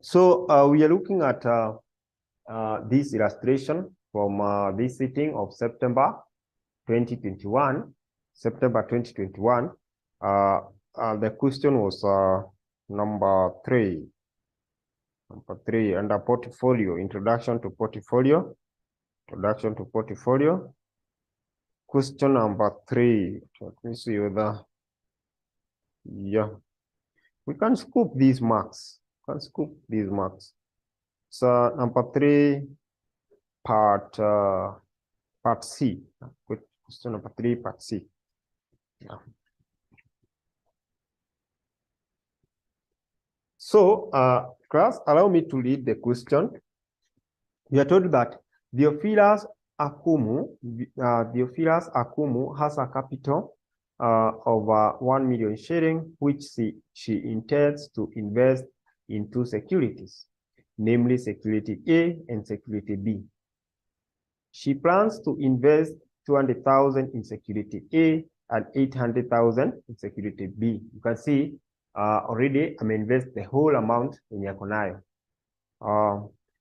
So we are looking at this illustration from this sitting of September 2021. September 2021. The question was number 3. Number 3 under portfolio, introduction to portfolio. Introduction to portfolio. Question number 3. Let me see whether, yeah, we can scoop these marks. So number 3, part C. Question number 3, part C. Yeah. So class, allow me to read the question. We are told that Theophilus Akumu has a capital of 1 million shilling, which she intends to invest in 2 securities, namely security A and security B. She plans to invest 200,000 in security A and 800,000 in security B. You can see already I'm invest the whole amount in Yakonayo.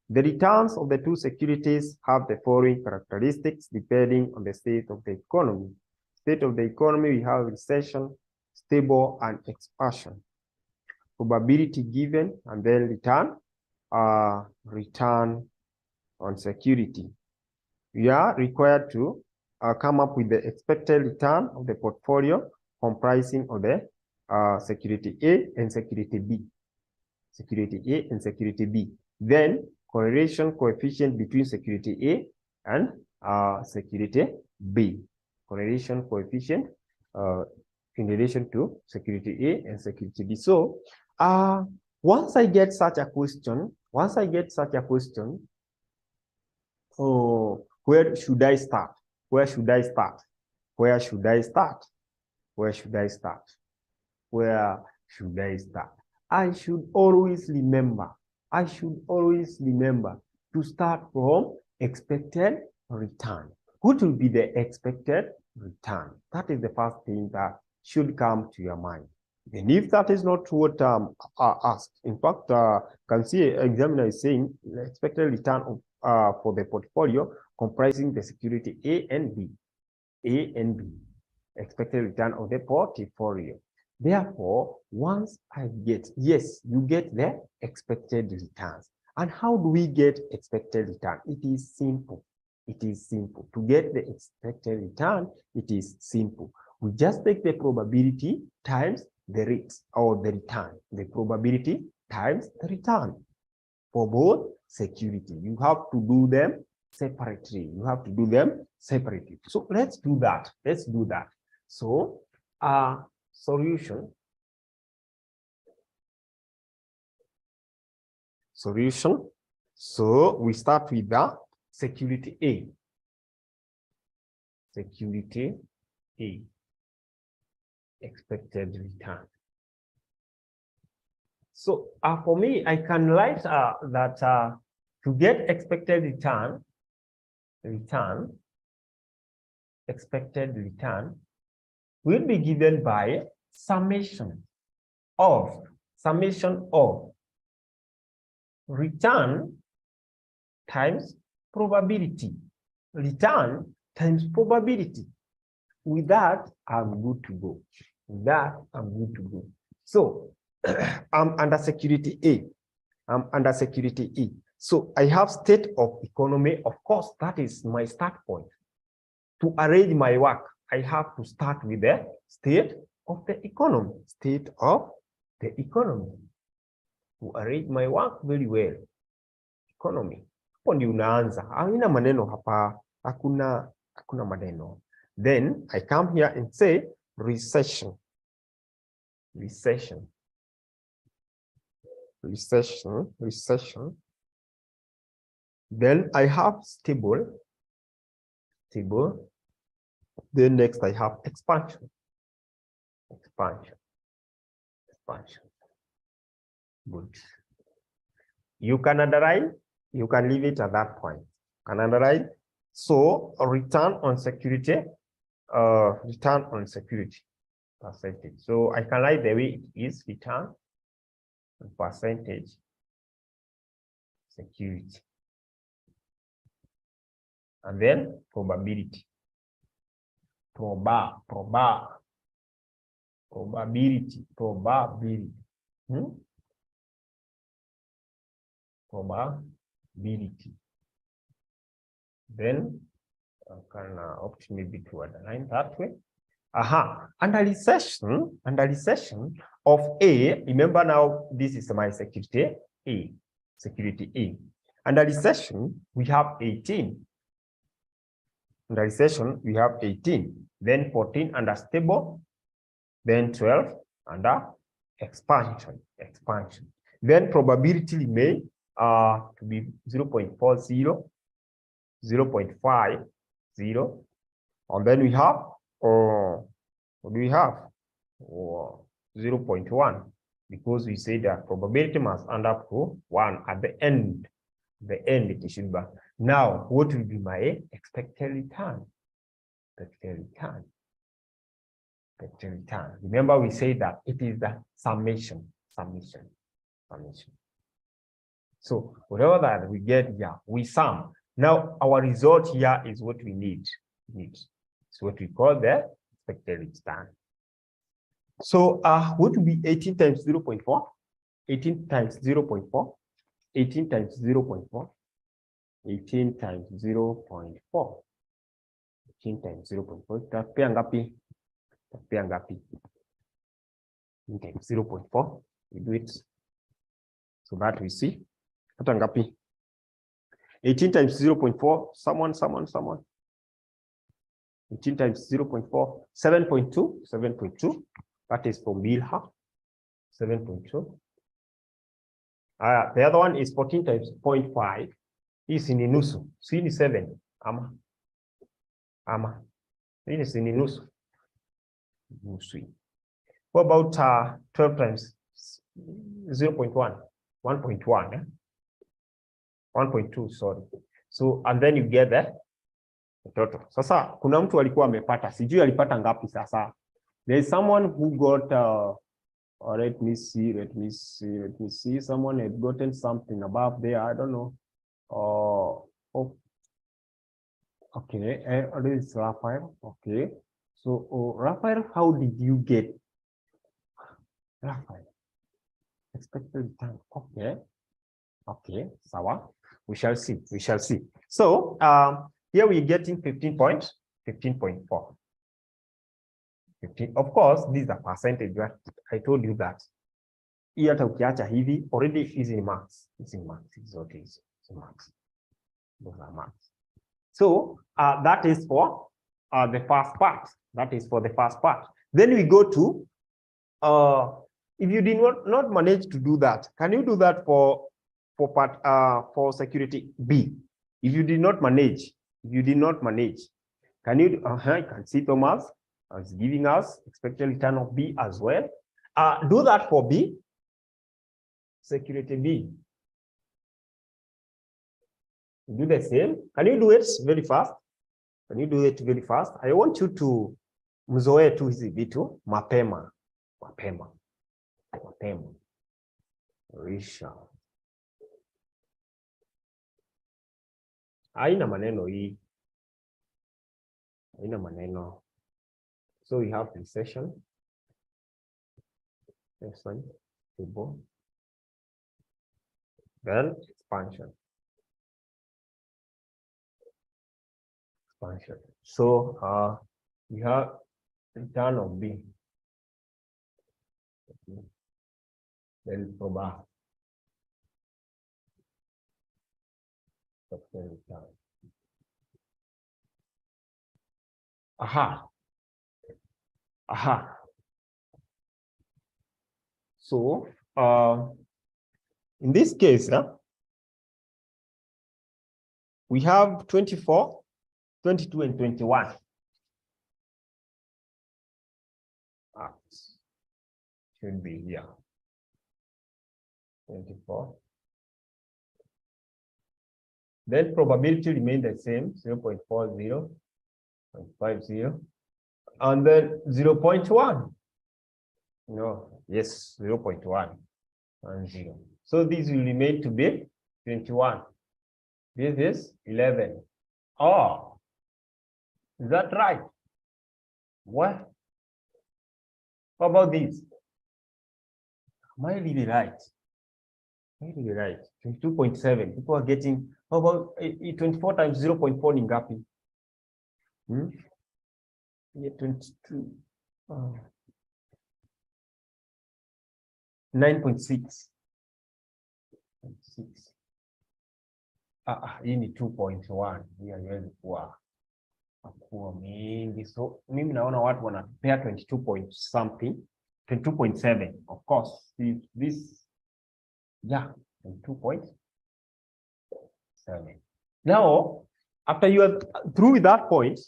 The returns of the 2 securities have the following characteristics depending on the state of the economy. State of the economy, we have recession, stable, and expansion. Probability given, and then return on security. We are required to come up with the expected return of the portfolio comprising of the security A and security B. Security A and security B. Then correlation coefficient between security A and security B. Correlation coefficient in relation to security A and security B. So once I get such a question, where should I start? I should always remember to start from expected return. What will be the expected return? That is the first thing that should come to your mind. And if that is not what asked, in fact, can see examiner is saying the expected return of, for the portfolio comprising the security A and B. Expected return of the portfolio. Therefore, once I get, yes, you get the expected returns. And how do we get expected return? It is simple. To get the expected return, it is simple. We just take the probability times the rate or the return. The probability times the return. For both security, you have to do them separately. So let's do that. So solution. So we start with the security A. Expected return. So for me, I can write that to get expected expected return will be given by summation of return times probability. Return times probability. With that, I'm good to go. So I'm under security A. So I have state of economy. Of course, that is my start point. To arrange my work, I have to start with the state of the economy. To arrange my work very well. Economy. Hapo ndio unaanza. Haina maneno hapa. Hakuna maneno. Then I come here and say recession. Then I have stable. Then next I have expansion. Good. You can underline, you can leave it at that point. Can underline. So a return on security. Percentage. So I can write the way it is return percentage security. And then probability. Probability. Probability. Then I can opt maybe to underline that way. Under recession of A, remember now this is my security A. Security A. Under recession, we have 18. Under recession, we have 18. Then 14 under stable. Then 12 under expansion. Then probability remain to be 0.40, 0.50, and then we have what do we have? 0.1, because we say that probability must end up to 1 at the end. It should be. Now, what will be my expected return? Remember, we say that it is the summation. So whatever that we get here, we sum. Now our result here is what we need. It's what we call the expected return. So what will be 18 times 0.4? 18 times 0.4. 18 times 0.4. 18 times 0.4. 18 times 0.4. Tapia ngapi? 0.4. We do it so that we see. Hata ngapi? 18 times 0.4. Someone. 18 times 0.4. 7.2. That is for Milha. 7.2. The other one is 14 times 0.5. Is in inusu. So in 7. Ama. It is in inusu. What about 12 times 0.1? 1.1. 1.2, sorry. So, and then you get the total. Sasa, kuna mtu alikuwa amepata. Sijui alipata ngapi sasa. There is someone who got, let me see. Someone had gotten something above there. I don't know. Okay. This is Raphael. Okay. So, Raphael, how did you get? Raphael. Expected return. Okay. Sawa. We shall see. So, here we're getting 15.4. 15. Of course, this is a percentage. I told you that. Here ukiacha hivi already is in marks. It's in marks. It's what is in marks. Those are marks. So, that is for the first part. Then we go to if you did not manage to do that, can you do that for for security B? If you did not manage, can you you can see Thomas as giving us expected return of B as well. Do that for B, security B. Do the same. Can you do it very fast? I want you to mzoe tu hizi vitu mapema. Risha. Haina maneno hii. So we have recession. Table. Then expansion. So we have return of B. Then probability. So in this case, we have 24, 22, and 21. Should be here. 24. Then probability remain the same, 0.40, 0.50, and then 0.1. No, yes, 0.1. and 0. So this will remain to be 21. This is 11. Oh, is that right? What? How about this? Am I really right? Am I really right? 22.7. People are getting, how about 24 times 0.4 ni ngapi? Yeah, 22. 9.6. Hii ni 2.1. Hii haiwezi kuwa mingi. So mimi naona watu wanapea 22 point something, 22.7. Of course, this yeah, 22.7. Now, after you are through with that point,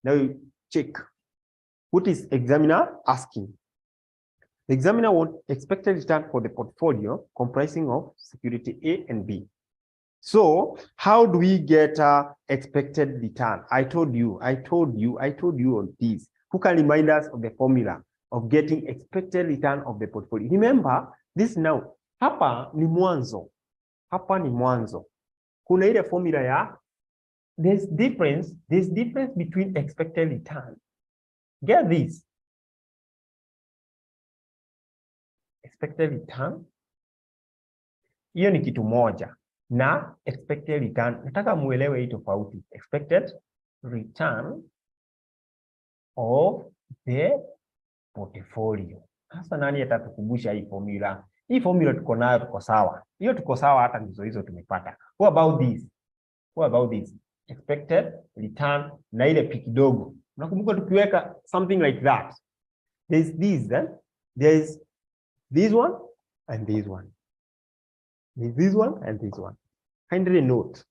now you check what is examiner asking. The examiner wants expected return for the portfolio comprising of security A and B. So how do we get expected return? I told you on this. Who can remind us of the formula of getting expected return of the portfolio? Remember this now. Hapa ni mwanzo. Kuna ile formula ya there's difference between expected return. Get this. Expected return. Hiyo ni kitu moja. Na expected return, nataka muelewe hii tofauti. Expected return of the portfolio. Hasa nani atatukumbusha hii formula? Hii formula tuko nayo, tuko sawa. Hiyo tuko sawa, hata hizo tumepata. What about this? Expected return na ile p kidogo. Unakumbuka tukiweka something like that. There's this, there's this one and this one. This one and this one. Kindly note.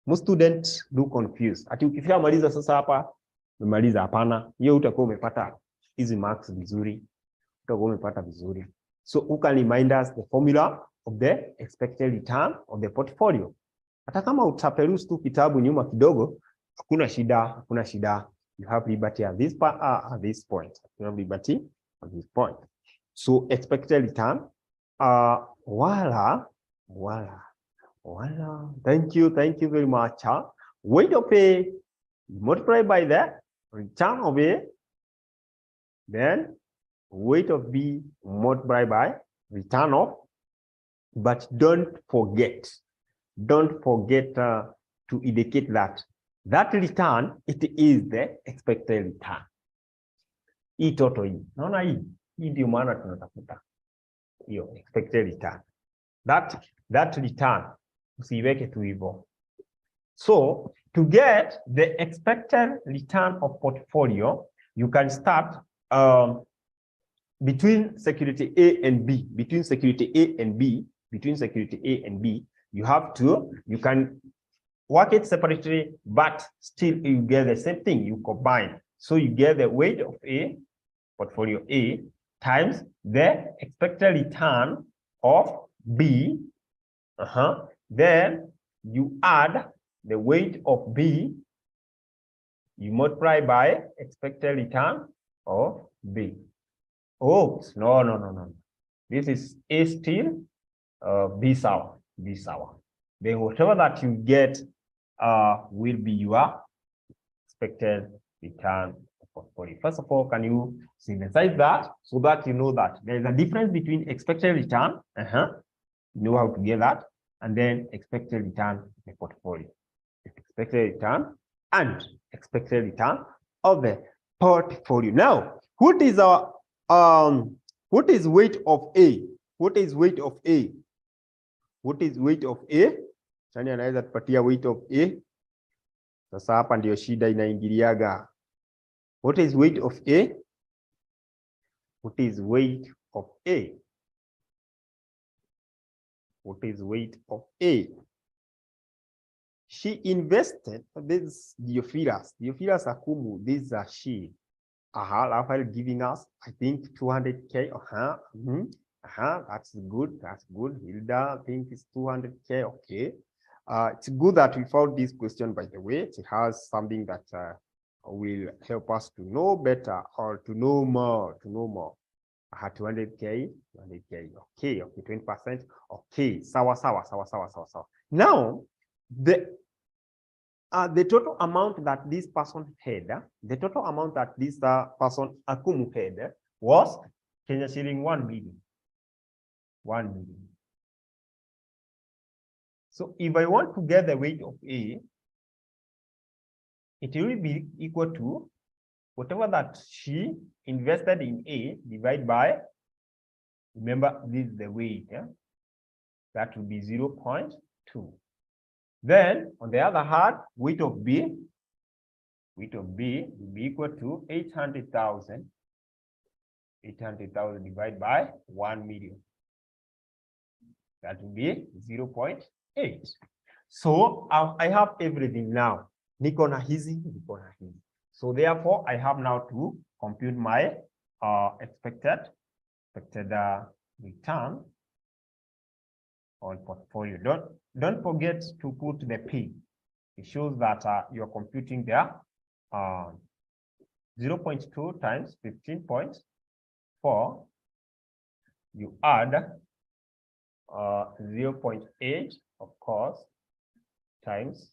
Most students do confuse. Ati ukifika maliza sasa hapa, umemaliza, hapana. Hiyo utakuwa umepata hizi marks vizuri. So who can remind us the formula of the expected return of the portfolio? Hata kama utaperuse tu kitabu nyuma kidogo, hakuna shida. You have liberty at this part, at this point. You have liberty at this point. So expected return, voila. Thank you very much. Weight of A multiplied by the return of A, then weight of B multiplied by return of. But don't forget to indicate that return, it is the expected return. Hii total hii. Naona hii ndio maana tunatafuta hiyo expected return. That return usiweke tu hivyo. So to get the expected return of portfolio, you can start between security A and B. Between security A and B, you can work it separately, but still you get the same thing. You combine. So you get the weight of A, portfolio A, times the expected return of B. Then you add the weight of B, you multiply by expected return of B. Oh, no. This is A still, B sour. Then whatever that you get will be your expected return of portfolio. First of all, can you synthesize that so that you know that there is a difference between expected return, you know how to get that, and then expected return of the portfolio. Expected return and expected return of the portfolio. Now, what is weight of A? What is weight of A? Sani anaweza tupatia weight of A? Sasa hapa ndio shida inaingiliaga. What is weight of A? What is weight of A? She invested, this is Theophilus Akumu, this is she. Rafael giving us, I think, 200K. That's good. Hilda, I think it's 200K. Okay. It's good that we found this question, by the way. It has something that will help us to know better or to know more. 200K. Okay, 20%. Okay, sawa. Now, the total amount that this person had, the total amount that this person Akumu had was Kenya shilling 1 million. 1 million. So if I want to get the weight of A, it will be equal to whatever that she invested in A divided by, remember this is the weight, yeah? That will be 0.2. Then on the other hand, weight of B will be equal to 800,000. 800,000 divided by 1 million. That will be 0.8. So I have everything now. Niko na hizi. So therefore, I have now to compute my expected return on portfolio. Don't forget to put the P. It shows that you're computing there 0.2 times 15.4. You add 0.8, of course, times,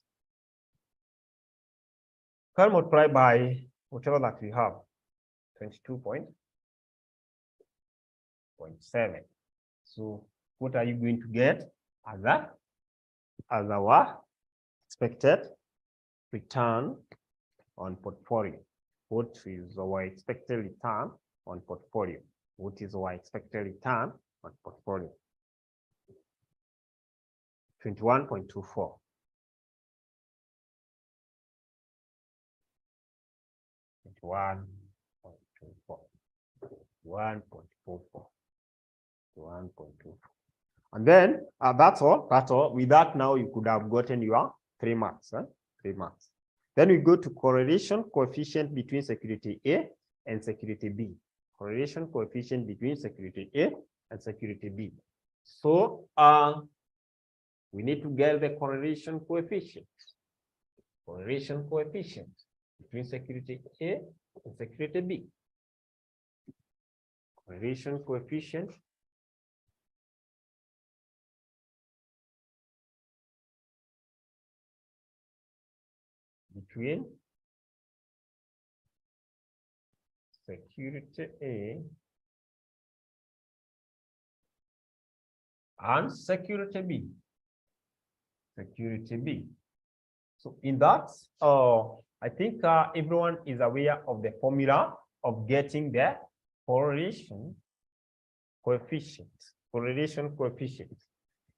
can multiply by whatever that we have, 22.7. So what are you going to get as our expected return on portfolio? What is our expected return on portfolio? What is our expected return on portfolio? 21.24. 1.44. And then that's all. With that, now you could have gotten your 3 marks. 3 marks. Then we go to correlation coefficient between security A and security B. Correlation coefficient between security A and security B. So we need to get the correlation coefficient. Correlation coefficient between security A and security B. Correlation coefficient between security A and security B. Security B. So in that, I think everyone is aware of the formula of getting the correlation coefficient. Correlation coefficient.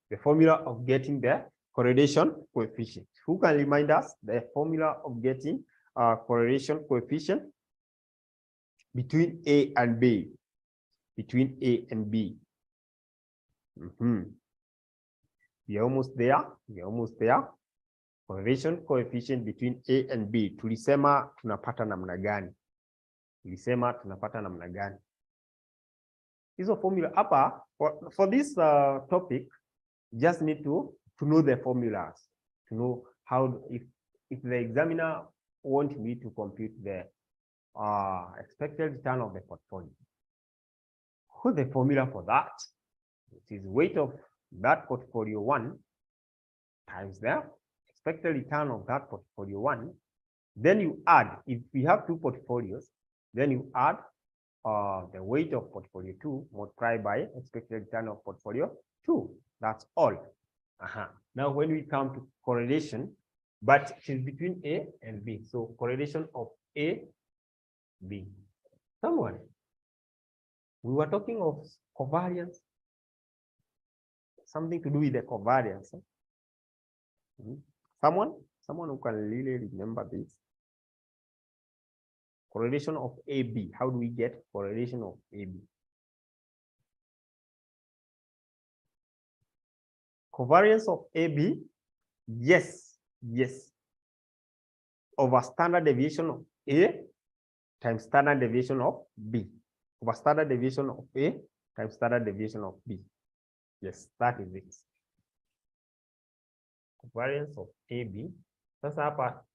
The formula of getting the correlation coefficient. Who can remind us the formula of getting correlation coefficient between A and B? Between A and B. We are almost there. Correlation coefficient between A and B. Tulisema tunapata namna gani? Hizo formula hapa for this topic, just need to know the formulas, to know how, if the examiner wants me to compute the expected return of the portfolio, what's the formula for that? It is weight of that portfolio 1 times the expected return of that portfolio 1. Then you add, if we have 2 portfolios, then you add the weight of portfolio 2 multiplied by expected return of portfolio 2. That's all. Now when we come to correlation, but it is between A and B. So correlation of A, B. Someone, we were talking of covariance, something to do with the covariance. Someone who can really remember this. Correlation of AB. How do we get correlation of AB? Covariance of AB, yes. Over standard deviation of A times standard deviation of B. Over standard deviation of A times standard deviation of B. Yes, that is it. Covariance of AB. Sasa hapa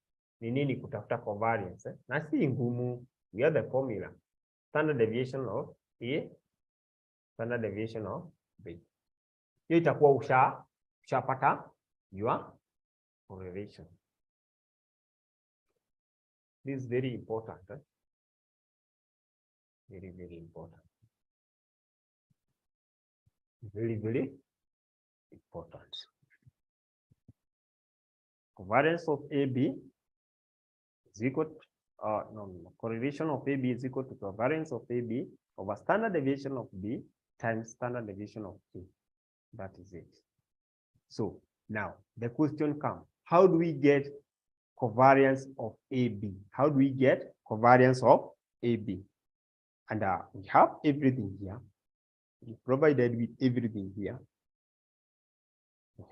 ni nini kutafuta covariance? Na si ngumu. We have the formula. Standard deviation of A standard deviation of B. Hiyo itakuwa ushapata your correlation. This is very important. Very, very important. Very, very important. Covariance of AB is equal to, correlation of AB is equal to covariance of AB over standard deviation of B times standard deviation of A. That is it. So now the question comes, how do we get covariance of AB? How do we get covariance of AB? And we have everything here. We provided with everything here. I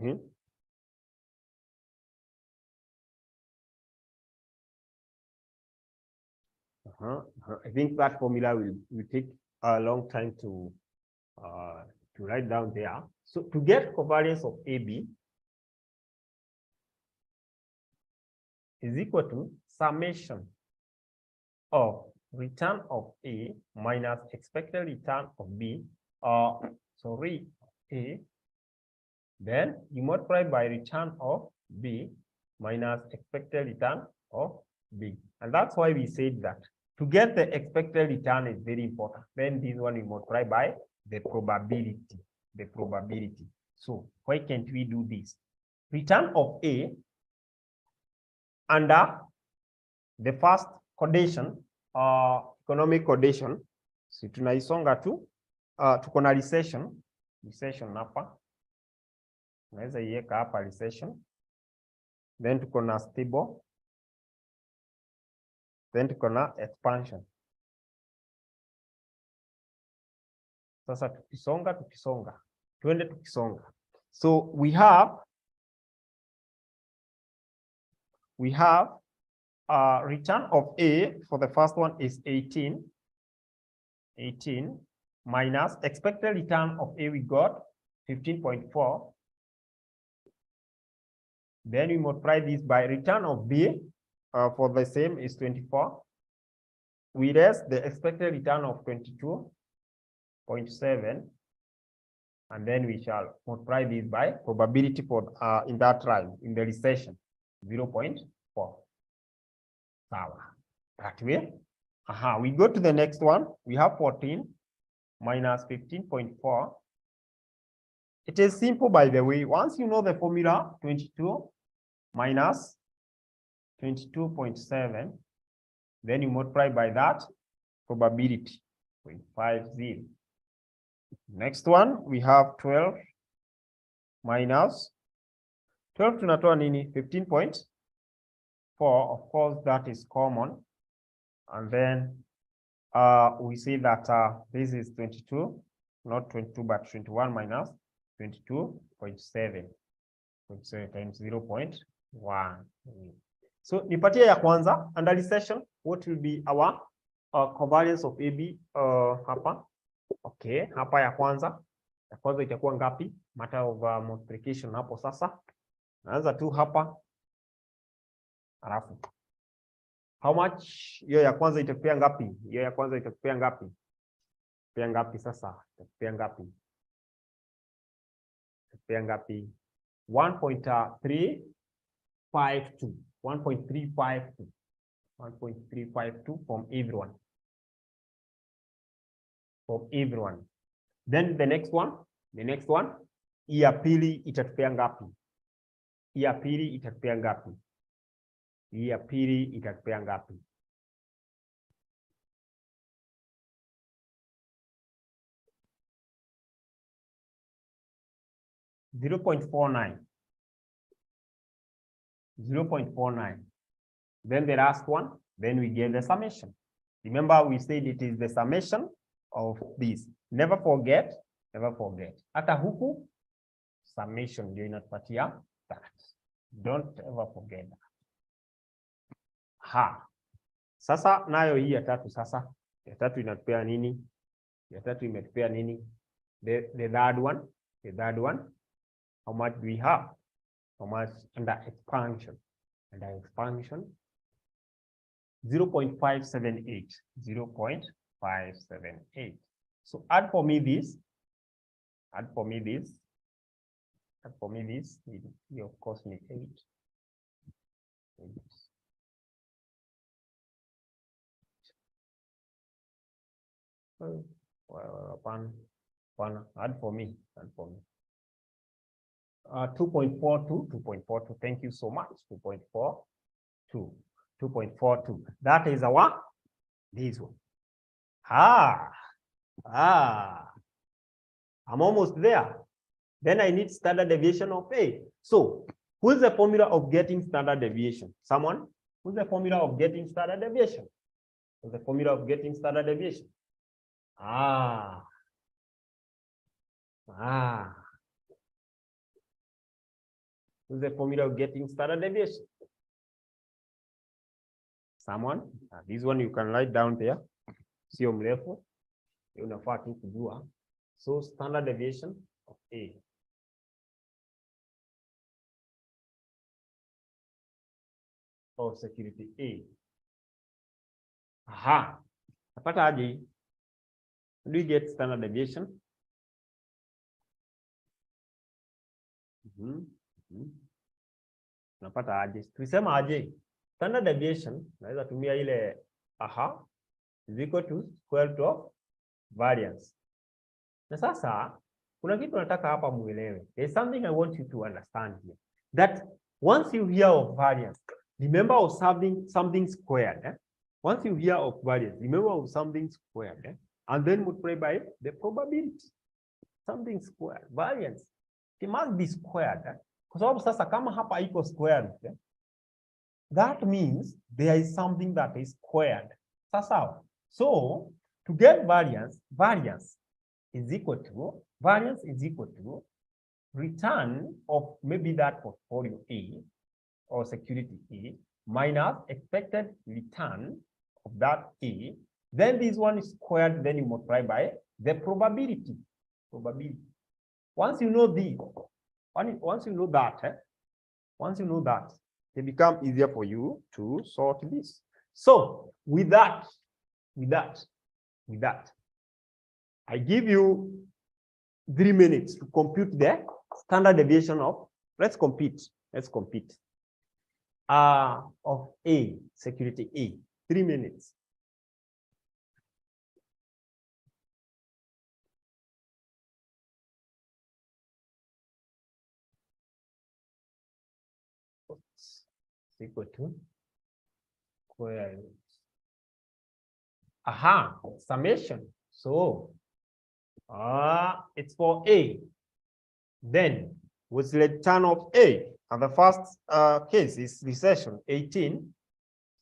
think that formula will take a long time to write down there. So to get covariance of AB is equal to summation of return of A minus expected return of B, A, then you multiply by return of B minus expected return of B. And that's why we said that to get the expected return is very important. Then this one we multiply by the probability. So why can't we do this? Return of A under the first condition, economic condition, si tunaisonga tu, tuko na recession hapa, unaweza iweka hapa recession, then tuko na stable, then tuko na expansion. Sasa tukisonga, twende tukisonga. So we have return of A for the first one is 18 minus expected return of A we got 15.4. Then we multiply this by return of B for the same is 24. We raise the expected return of 22.7, and then we shall multiply this by probability for in that time in the recession 0.4. That way. We go to the next one. We have 14 minus 15.4. It is simple, by the way. Once you know the formula, 22 minus 22.7, then you multiply by that probability 0.50. Next one, we have 12 minus 12 tunatoa nini? 15.4. Of course, that is common. And then we see that this is 22, not 22, but 21 minus 22.7. 0.7 times 0.1. So nipatie ya kwanza under recession, what will be our covariance of AB hapa? Okay, hapa ya kwanza itakuwa ngapi? Matter of multiplication hapo sasa. Naanza tu hapa. Alafu how much hiyo ya kwanza itakupea ngapi? Hiyo ya kwanza itakupea ngapi? Itakupea ngapi sasa? Itakupea ngapi? Itakupea ngapi? 1.352. 1.352. 1.352 from everyone. From everyone. Then the next one, hii ya pili itatupea ngapi? Hii ya pili itatupea ngapi? Hii ya pili itatupea ngapi? $0.49. 0.49. Then the last one, then we get the summation. Remember, we said it is the summation of this. Never forget. Hata huku, summation ndio inatupatia that. Don't ever forget that. Sasa nayo hii ya tatu sasa. Ya tatu inatupea nini? Ya tatu imetupea nini? The third one. How much do we have? How much under expansion? Under expansion, 0.578. 0.578. So add for me this. Add for me this. Add for me this. You of course need 8. One. Add for me. Add for me. 2.42. 2.42. Thank you so much. 2.42. 2.42. That is our this one. I'm almost there. Then I need standard deviation of A. So, who's the formula of getting standard deviation? Someone? Who's the formula of getting standard deviation? Who's the formula of getting standard deviation? Who's the formula of getting standard deviation? Someone? This one you can write down there. Sio mrefu. Unafaa tu kujua. So, standard deviation of A. Of security A. Napata aje? Do you get standard deviation? Napata aje? Tulisema aje? Standard deviation naweza tumia ile is equal to square root of variance. Na sasa kuna kitu nataka hapa muelewe. There's something I want you to understand here. That once you hear of variance, remember of something squared. Once you hear of variance, remember of something squared, and then multiply by the probability. Something squared, variance. It must be squared. Kwa sababu sasa kama hapa iko squared, that means there is something that is squared. Sasa, so to get variance is equal to return of maybe that portfolio A or security A minus expected return of that A. Then this one is squared, then you multiply by the probability. Once you know this, once you know that, it becomes easier for you to sort this. So with that, I give you 3 minutes to compute the standard deviation of, let's compete of A, security A. 3 minutes. Equal to square root. Summation. So it's for A. Then with the return of A, and the first case is recession 18.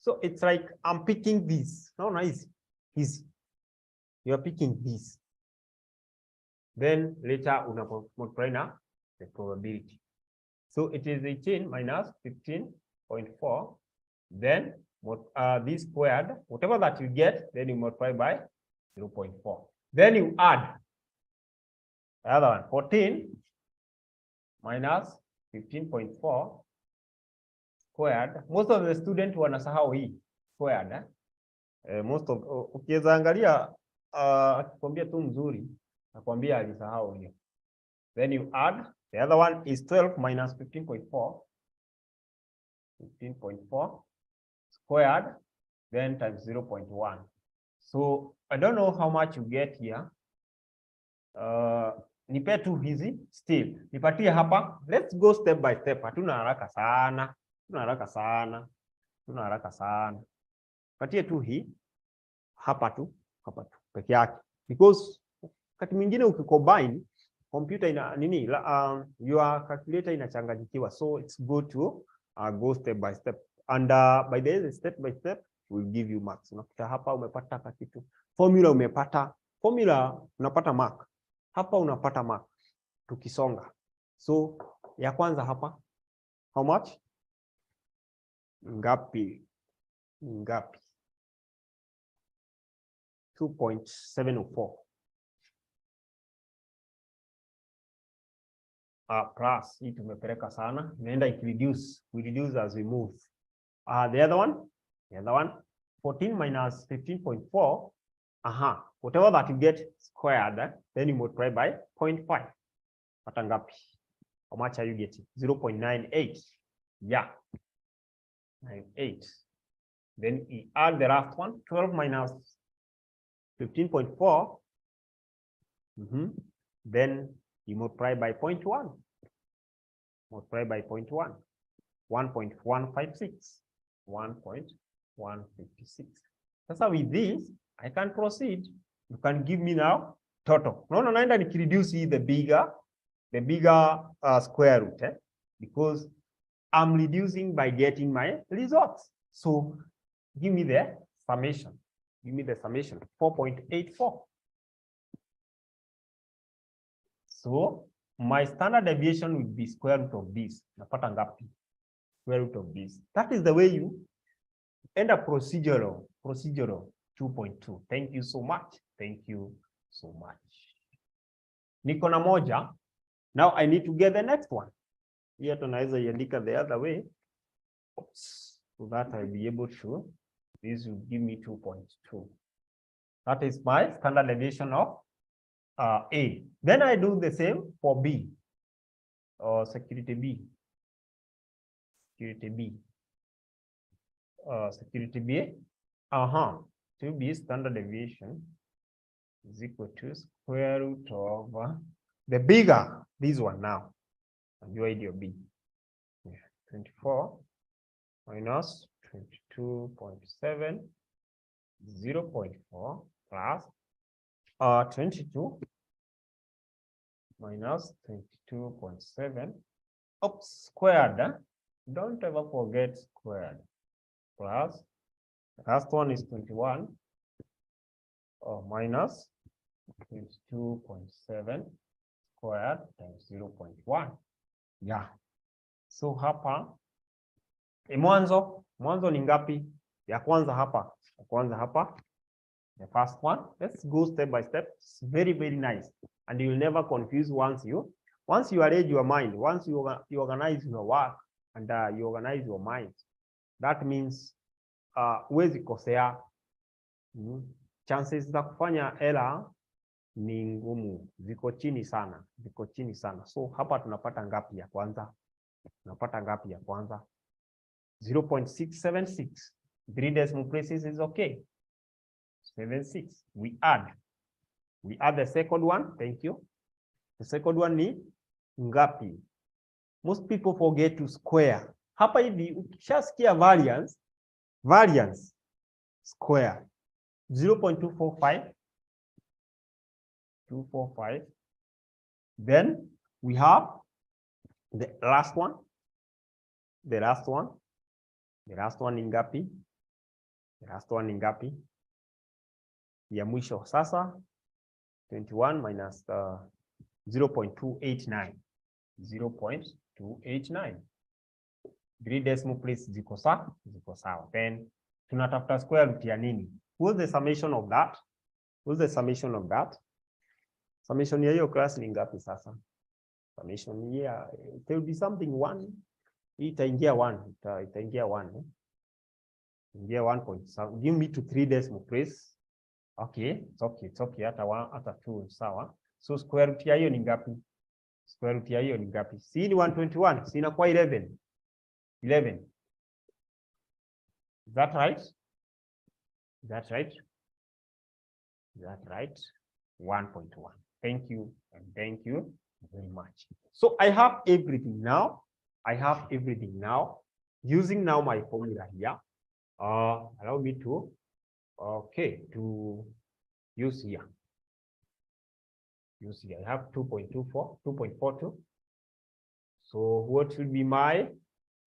So it's like I'm picking this. No, nice. Easy. You're picking this. Then later multiply now the probability. So it is 18 minus 15.4. Then this squared, whatever that you get, then you multiply by 0.4. Then you add the other one, 14 minus 15.4 squared. Most of the students wanasahau hii squared. Most of ukiweza angalia akikwambia tu mzuri nakwambia alisahau hiyo. Then you add, the other one is 12 minus 15.4. 15.4 squared, then times 0.1. So I don't know how much you get here. Nipe tu hizi still. Nipatie hapa. Let's go step by step. Hatuna haraka sana. Patie tu hii hapa tu peke yake. Because wakati mwingine ukicombine computer ina nini your calculator inachanganyikiwa. So it's good to go step by step. And by the end, step by step will give you marks. Unakuta hapa umepata kitu. Formula umepata. Formula unapata mark. Hapa unapata mark. Tukisonga. So ya kwanza hapa. How much? Ngapi? 2.704. Plus hii tumepeleka sana. Inaenda reduce. We reduce as we move. The other one 14 minus 15.4 Whatever that you get squared, then you multiply by 0.5. Pata ngapi? How much are you getting? 0.98. Yeah. 98. Then you add the last one, 12 minus 15.4. Then you multiply by 0.1. Multiply by 0.1. 1.156. 1.156. Sasa with this, I can proceed. You can give me now total. No, naenda nikireduce the bigger square root, because I'm reducing by getting my results. So give me the summation. Give me the summation, 4.84. So my standard deviation would be square root of this. Napata ngapi? Square root of this. That is the way you end up procedural 2.2. Thank you so much. Thank you so much. Niko na moja. Now I need to get the next one. Here tunaweza iandika the other way. Oops. So that I'll be able to. This will give me 2.2. That is my standard deviation of A. Then I do the same for B. Or security B. Security B. Security B. To be standard deviation is equal to square root of the bigger, this one now. And your idea B. 24 minus 22.7, 0.4 plus 22 minus 22.7. Squared. Don't ever forget squared. Plus, the last one is 21 minus 22.7 squared times 0.1. Yeah. So hapa mwanzo ni ngapi? Ya kwanza hapa. The first one. Let's go step by step. It's very, very nice. And you'll never confuse once you arrange your mind, once you organize your work and you organize your mind. That means huwezi kosea. Chances za kufanya error ni ngumu, ziko chini sana. So hapa tunapata ngapi ya kwanza? 0.676. 3 decimal places is okay. 76. We add the second one. Thank you. The second one ni ngapi? Most people forget to square. Hapa hivi ukishasikia variance square 0.245. Then we have the last one. The last one ni ngapi? Ya mwisho sasa 21 minus 0.289. 0.289. 3 decimal places ziko sawa. Then tunatafuta square root ya nini? What's the summation of that? Summation ya hiyo class ni ngapi sasa? Summation here, it will be something 1. Itaingia 1. Itaingia 1. Ingia 1. Give me to 3 decimal place. Okay, it's okay. Hata 2 sawa. So square root ya hiyo ni ngapi? Si ni 121, si inakuwa 11. Is that right? 1.1. Thank you, and thank you very much. So I have everything now. Using now my formula here. Allow me to use here. I have 2.42. So what will be my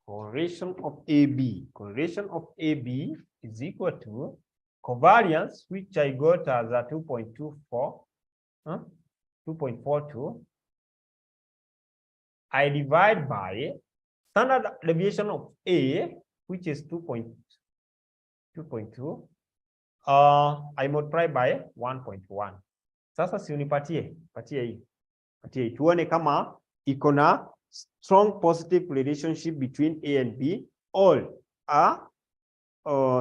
correlation of AB? Correlation of AB is equal to covariance, which I got as a 2.42. I divide by standard deviation of A, which is 2.2. I multiply by 1.1. Sasa si unipatie hii. Tuone kama iko na strong positive relationship between A and B, or a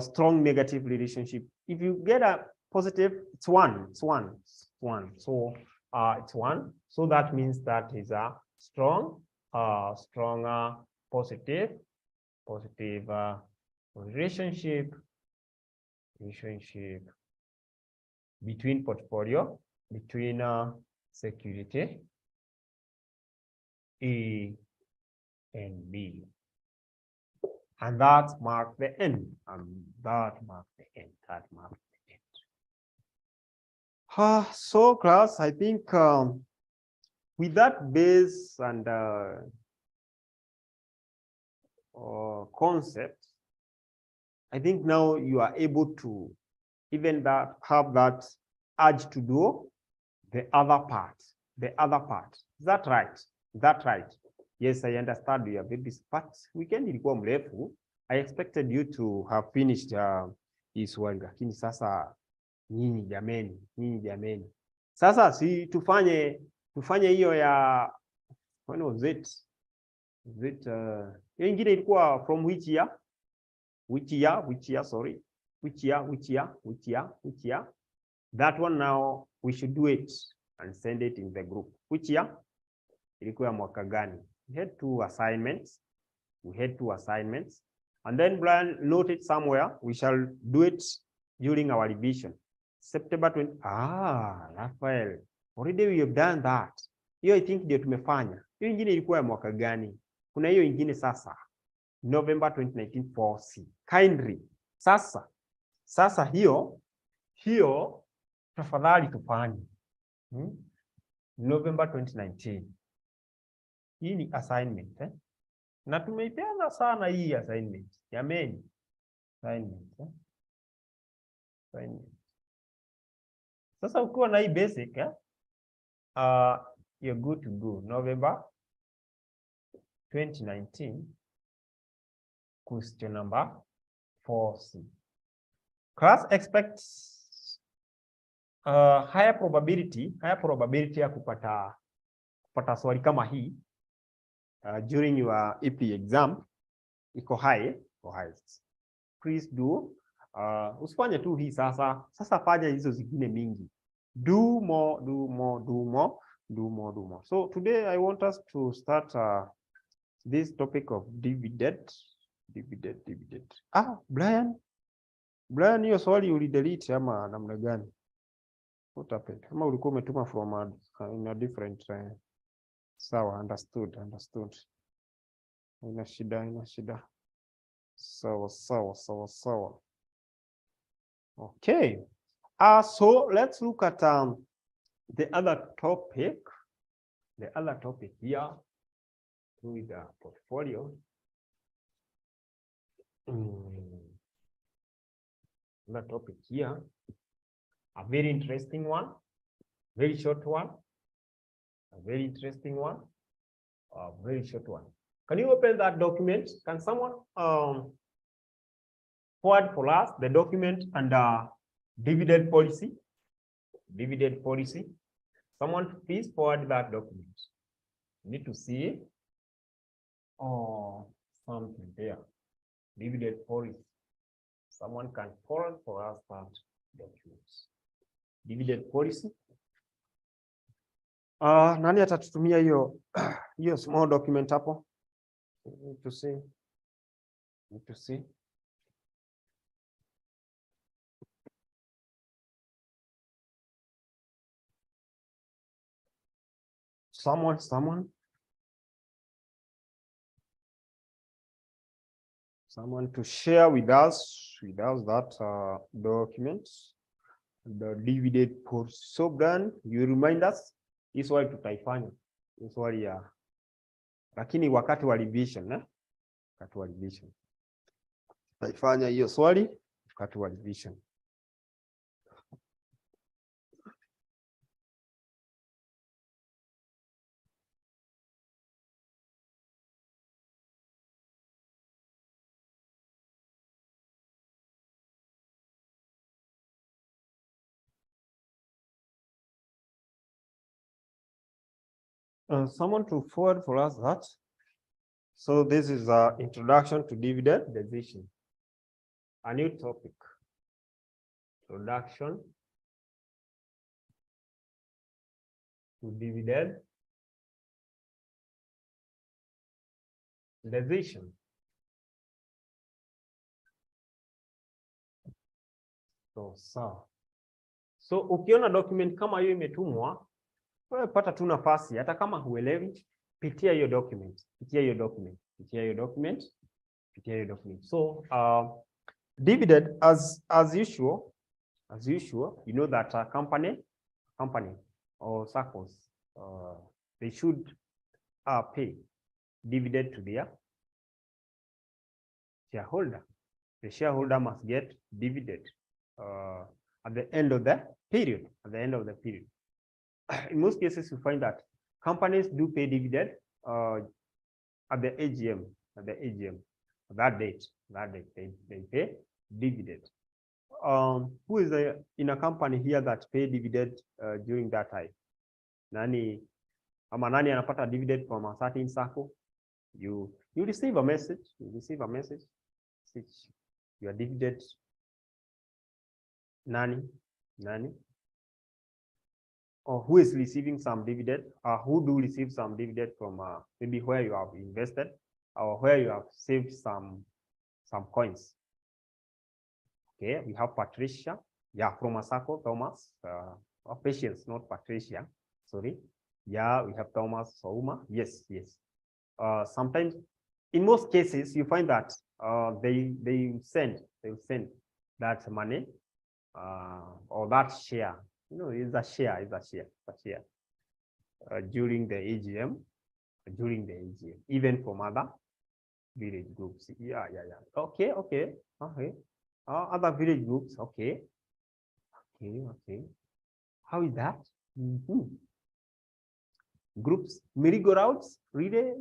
strong negative relationship. If you get a positive, it's 1, it's 1, it's 1. So it's 1. So that means that is a strong, stronger positive relationship between portfolio, between security A and B. And that marks the end. So class, I think with that base and concept, I think now you are able to even have that urge to do the other part. Is that right? Is that right? Yes, I understand you are babies, but weekend ilikuwa mrefu. I expected you to have finished hii swali, lakini sasa nyinyi jameni. Sasa si tufanye hiyo ya when was it? Hiyo ingine ilikuwa from which year? Which year, sorry. Which year? That one now we should do it and send it in the group. Which year? Ilikuwa mwaka gani? We had two assignments. And then Brian noted somewhere, we shall do it during our revision. September 20. Raphael, already we have done that. Hiyo I think ndio tumefanya. Hiyo ingine ilikuwa ya mwaka gani? Kuna hiyo ingine sasa. November 2019 4C. Kindly. Sasa hiyo tafadhali tufanye. November 2019. Hii ni assignment, na tumeipenda sana hii assignment. Jameni. Assignment. Sasa ukiwa na hii basic, you're good to go. November 2019, question number 4C. Class expects higher probability ya kupata swali kama hii during your EP exam. Iko high. Please do usifanye tu hii sasa fanya hizo zingine mingi. Do more. So today I want us to start this topic of dividend. Brian, hiyo swali ulidelete ama namna gani? What happened? Kama ulikuwa umetuma from in a different sawa, understood. Ina shida. Sawa. Okay. So let's look at the other topic. Here with the portfolio. The topic here, a very interesting one, very short one, a very interesting one, a very short one. Can you open that document? Can someone forward for us the document under dividend policy? Someone please forward that document. You need to see something there. Dividend policy. Someone can forward for us that document. Dividend policy. Nani atatutumia hiyo small document hapo? Need to see. Someone to share with us that document, the dividend policy. So Brian, you remind us this one tutaifanya. This one ya lakini wakati wa revision, tutaifanya hiyo swali wakati wa revision. Someone to forward for us that. So this is introduction to dividend decision. A new topic. Introduction to dividend decision. So ukiona document kama hiyo imetumwa, wewe pata tu nafasi, hata kama huelewi, pitia hiyo document, So dividend, as usual, you know that a company or SACCOs, they should pay dividend to their shareholder. The shareholder must get dividend at the end of the period. In most cases, you find that companies do pay dividend at the AGM. That date they pay dividend. Who is in a company here that pay dividend during that time? Nani anapata dividend from a certain SACCO? You receive a message. Your dividend. Nani? Or who is receiving some dividend? Who do receive some dividend from maybe where you have invested or where you have saved some coins? Okay, we have Patricia. Yeah, from a SACCO, Thomas. Patience, not Patricia. Sorry. Yeah, we have Thomas Souma. Yes. Sometimes, in most cases, you find that they send that money or that share. It's a share. During the AGM, even from other village groups. Yeah. Okay. Other village groups. Okay. How is that? Groups, merry-go-rounds, really?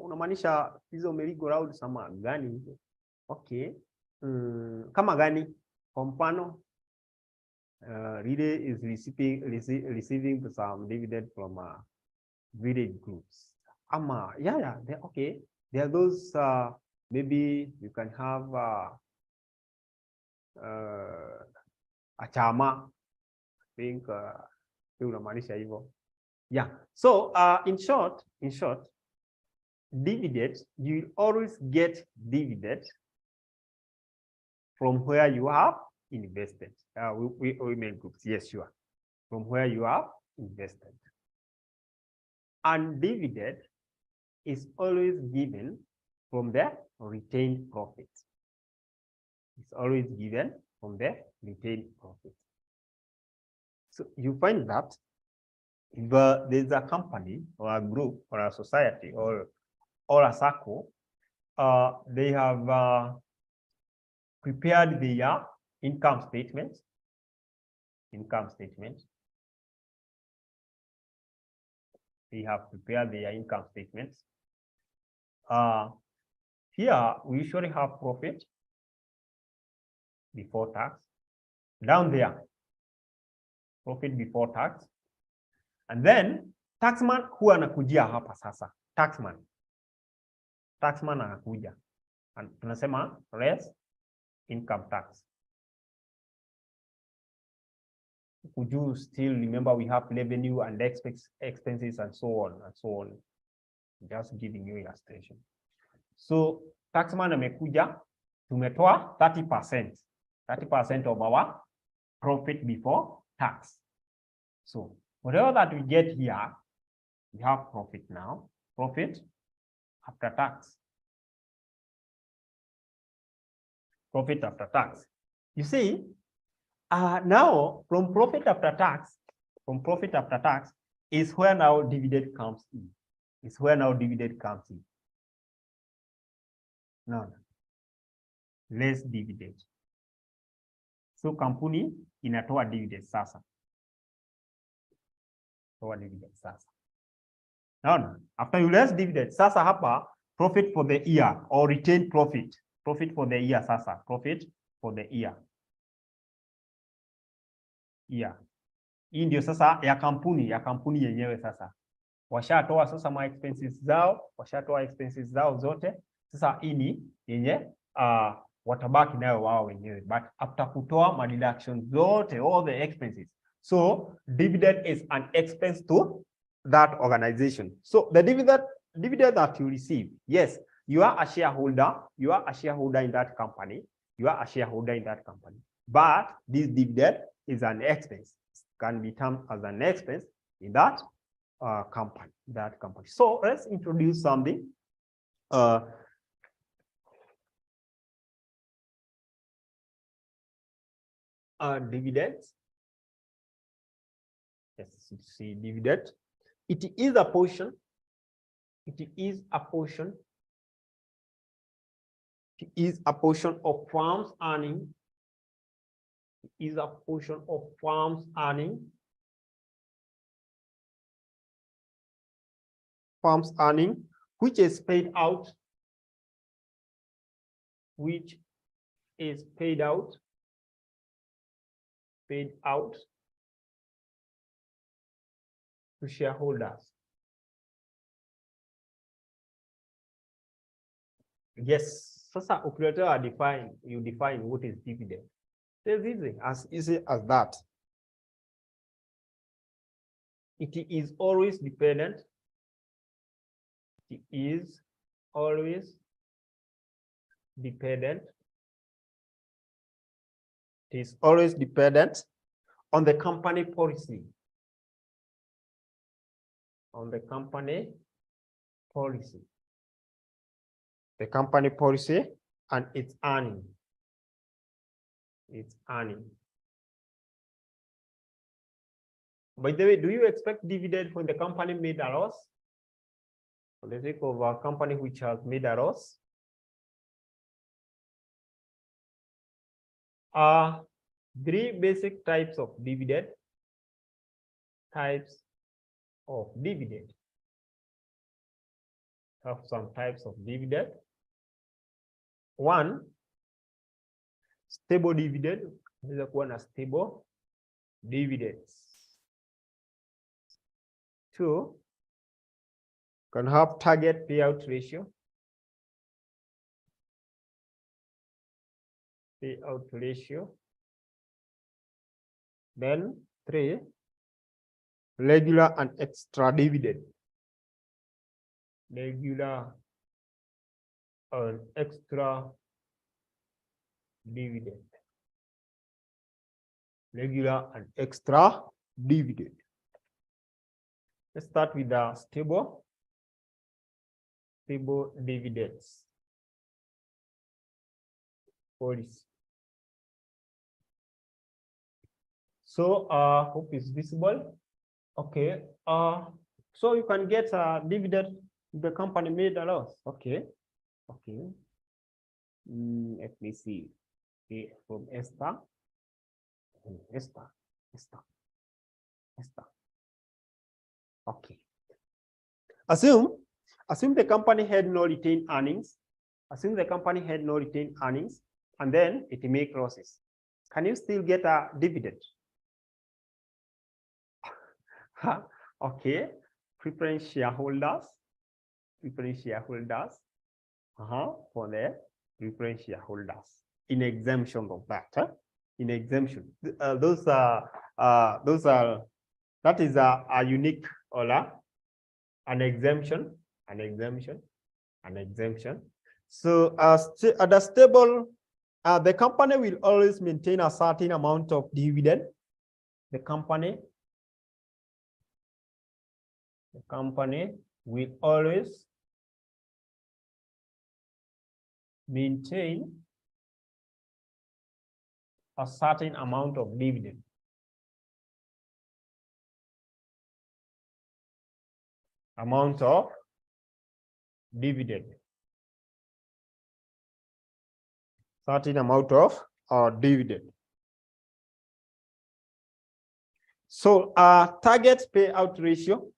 Unamaanisha hizo merry-go-rounds sama gani? Okay. Kama gani? Kwa mfano, really is receiving some dividend from village groups. Yeah. Okay. There are those, maybe you can have a chama. I think unamaanisha hivyo. Yeah. So in short, dividend, you will always get dividend from where you have invested. We make groups. Yes, sure. From where you have invested. And dividend is always given from the retained profit. It's always given from the retained profit. So you find that if there's a company or a group or a society or a SACCO, they have prepared their income statement. They have prepared their income statements. Here we usually have profit before tax. Down there, profit before tax. And then taxman huwa anakujia hapa sasa. Taxman anakuja. And tunasema less income tax. Could you still remember we have revenue and expenses and so on. Just giving you illustration. So taxman amekuja, tumetoa 30%. 30% of our profit before tax. So whatever that we get here, we have profit now. Profit after tax. Profit after tax. You see, now from profit after tax is where now dividend comes in. No. Less dividend. So kampuni inatoa dividend sasa. Now, after you less dividend, sasa hapa profit for the year or retained profit. Profit for the year sasa. Profit for the year. Hii ndio sasa ya kampuni yenyewe sasa. Washatoa sasa ma expenses zao zote. Sasa hii ni yenye watabaki nayo wao wenyewe. But after kutoa ma deductions zote, all the expenses. So dividend is an expense to that organization. So the dividend that you receive, yes, you are a shareholder. You are a shareholder in that company. You are a shareholder in that company. But this dividend is an expense. It can be termed as an expense in that company. So let's introduce something. Dividends. Yes, see dividend. It is a portion. It is a portion. It is a portion of firm's earning. It is a portion of firm's earning. Firm's earning, which is paid out. Which is paid out. Paid out to shareholders. Yes, sasa ukileta define, you define what is dividend. It's as easy as that. It is always dependent. It is always dependent. It is always dependent on the company policy. On the company policy. The company policy and its earning. Its earning. By the way, do you expect dividend when the company made a loss? For the sake of a company which has made a loss? Three basic types of dividend. Types of dividend. Have some types of dividend. One, stable dividend. This is one, a stable dividends. Two, can have target payout ratio. Payout ratio. Then three, regular and extra dividend. Regular and extra dividend. Regular and extra dividend. Let's start with the stable dividends policy. So hope it's visible. Okay. So you can get a dividend if the company made a loss. Okay. Okay. Let me see. Okay, from Esther. Esther. Okay. Assume the company had no retained earnings. Assume the company had no retained earnings, and then it make losses. Can you still get a dividend? Okay. Preference shareholders. For the preference shareholders. In exemption of that. In exemption. That is a unique or an exemption. So the stable, the company will always maintain a certain amount of dividend. The company will always maintain a certain amount of dividend. Certain amount of dividend. So target payout ratio.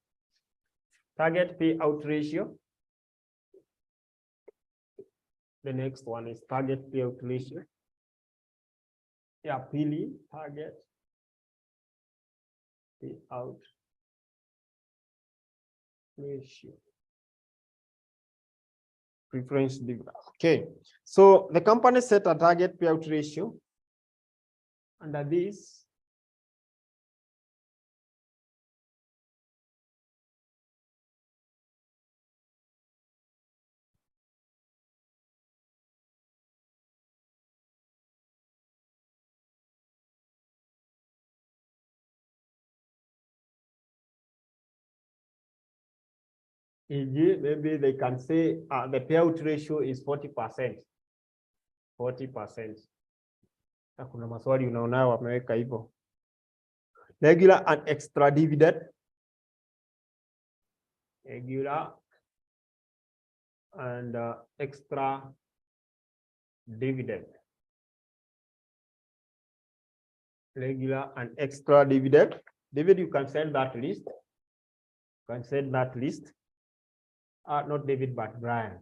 The next one is target payout ratio. Yeah, Pili, target payout ratio. Preference dividend. Okay, so the company set a target payout ratio. Under this, e.g., maybe they can say the payout ratio is 40%. 40%. Kuna maswali unaona wameweka hivyo. Regular and extra dividend. Regular and extra dividend. Regular and extra dividend. David, you can send that list. You can send that list. Not David, but Brian.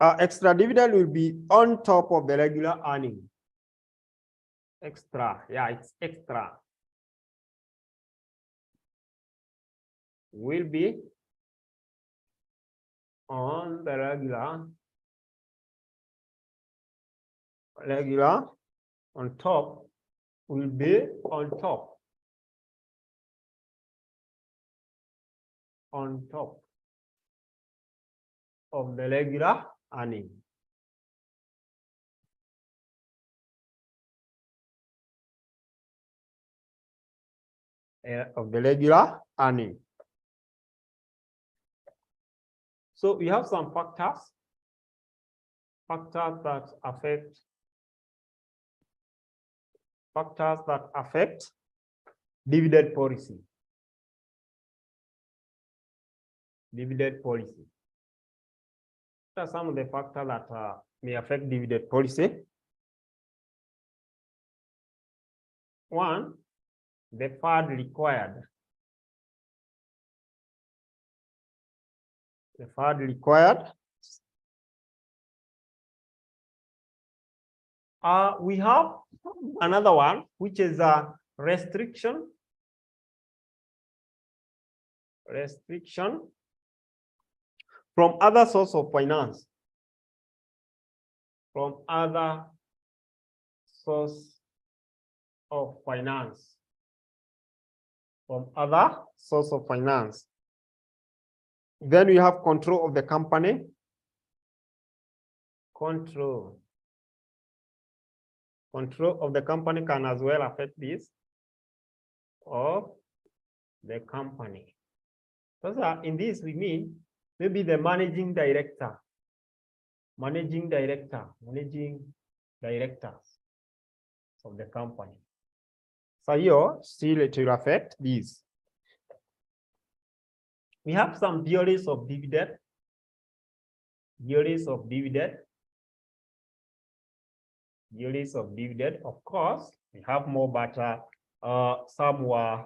Extra dividend will be on top of the regular earning. Extra, yeah, it's extra. Will be on the regular on top, will be on top of the regular earning. Of the regular earning. So we have some factors that affect dividend policy. Dividend policy. What are some of the factors that may affect dividend policy? One, the fund required. The fund required. We have another one, which is a restriction. Restriction from other source of finance. From other source of finance. From other source of finance. Then we have control of the company. Control of the company can as well affect this of the company. So in this we mean maybe the managing directors of the company. So here still it will affect these. We have some theories of dividend. Theories of dividend. Theories of dividend. Of course, we have more, but some were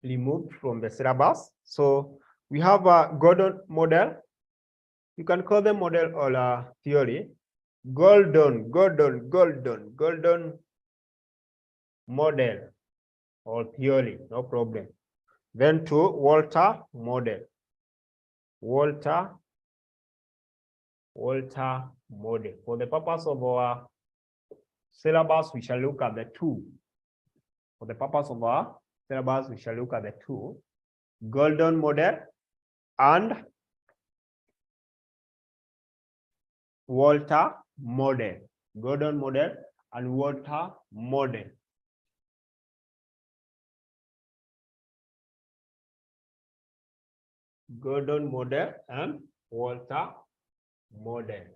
removed from the syllabus. So we have a Gordon model. You can call them model or theory. Gordon model or theory, no problem. Then to Walter model. Walter model. For the purpose of our syllabus, we shall look at the two. For the purpose of our syllabus, we shall look at the two. Golden model and Walter model. Gordon model and Walter model. Gordon model and Walter model.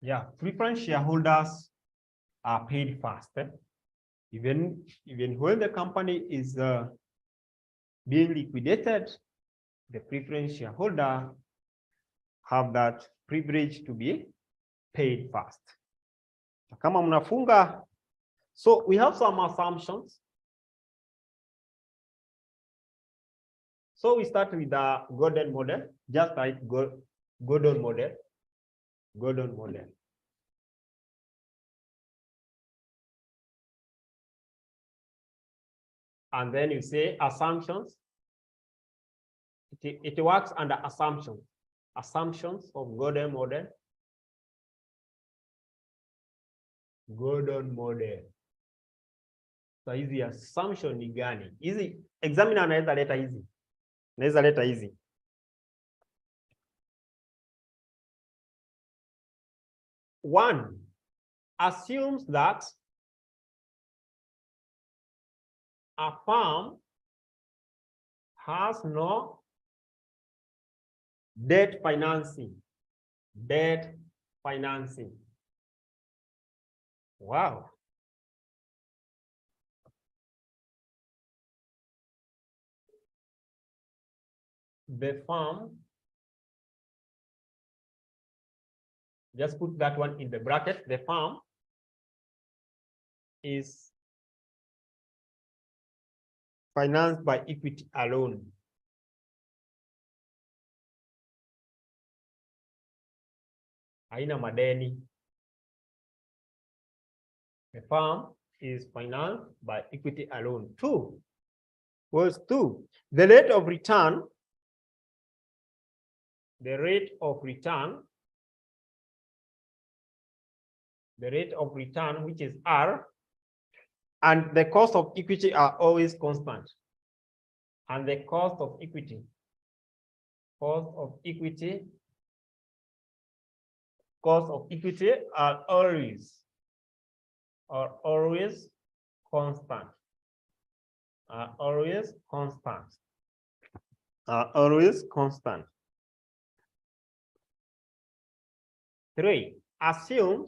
Yeah, preference shareholders are paid first. Even when the company is being liquidated, the preference shareholder have that privilege to be paid first. Kama mnafunga, so we have some assumptions. So we start with the Gordon model, just like Gordon model. Gordon model. And then you say assumptions. It works under assumptions. Assumptions of Gordon model. Gordon model. So hizi assumption ni gani? Hizi examiner anaweza leta hizi. Anaweza leta hizi. 1 assumes that a firm has no debt financing. Debt financing. Wow. The firm, just put that one in the bracket, the firm is financed by equity alone. Haina madeni. The firm is financed by equity alone. 2 was 2. The rate of return, which is R, and the cost of equity are always constant. And the cost of equity are always constant. Are always constant. 3 assume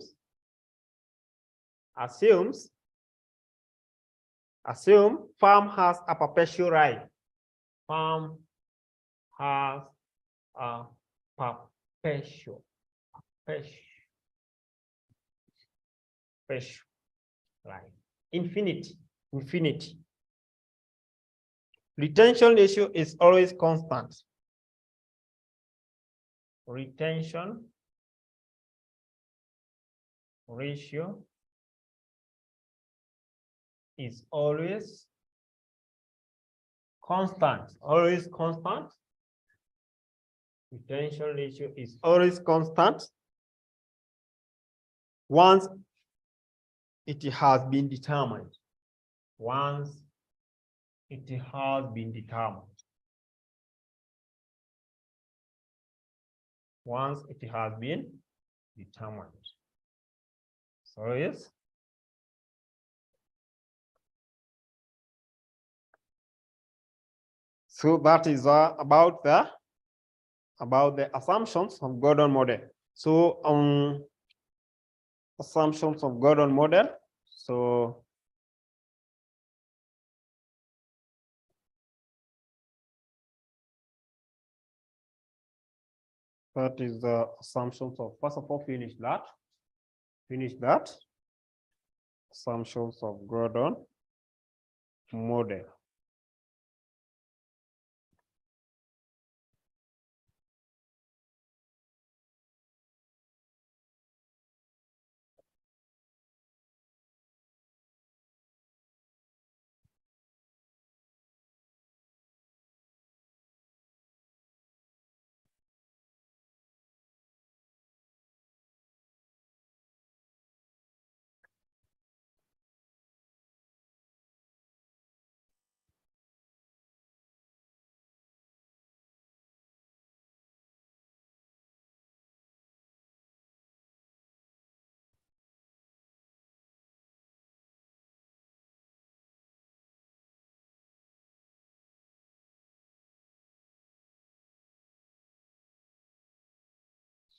firm has a perpetual right. Firm has a perpetual right. Infinity. Retention ratio is always constant. Retention ratio is always constant. Retention ratio is always constant once it has been determined. So yes. So that is about the assumptions of Gordon model. So assumptions of Gordon model. So that is the assumptions of, first of all, finish that. Assumptions of Gordon model.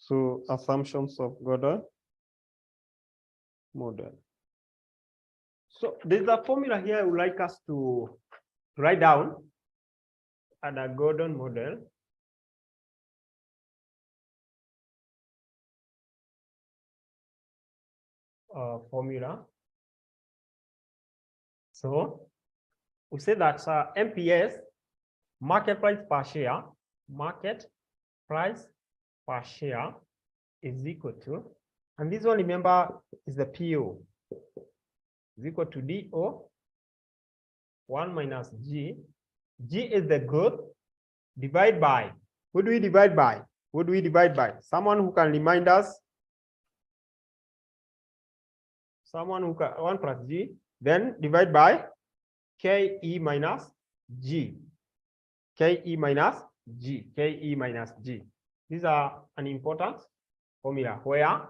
So assumptions of Gordon model. So there's a formula here I would like us to write down at a Gordon model. Formula. So we say that MPS, market price per share, is equal to, and this one, remember, is the PO, is equal to DO 1 minus G. G is the growth, divide by, what do we divide by? Someone who can remind us? Someone who can, 1 plus G, then divide by KE minus G. KE minus G. These are an important formula where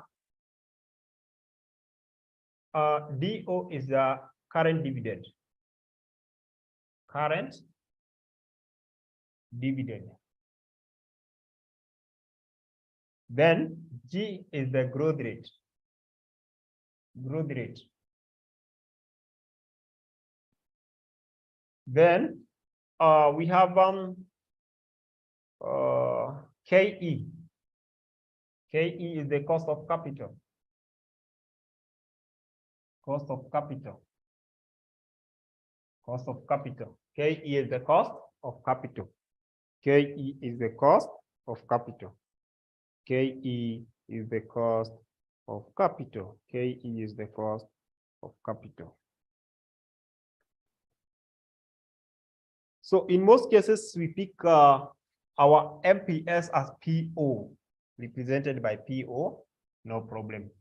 DO is the current dividend. Current dividend. Then G is the growth rate. Growth rate. Then we have KE. KE is the cost of capital. Cost of capital. Cost of capital. KE is the cost of capital. KE is the cost of capital. KE is the cost of capital. KE is the cost of capital. So in most cases, we pick our MPS as PO, represented by PO, no problem.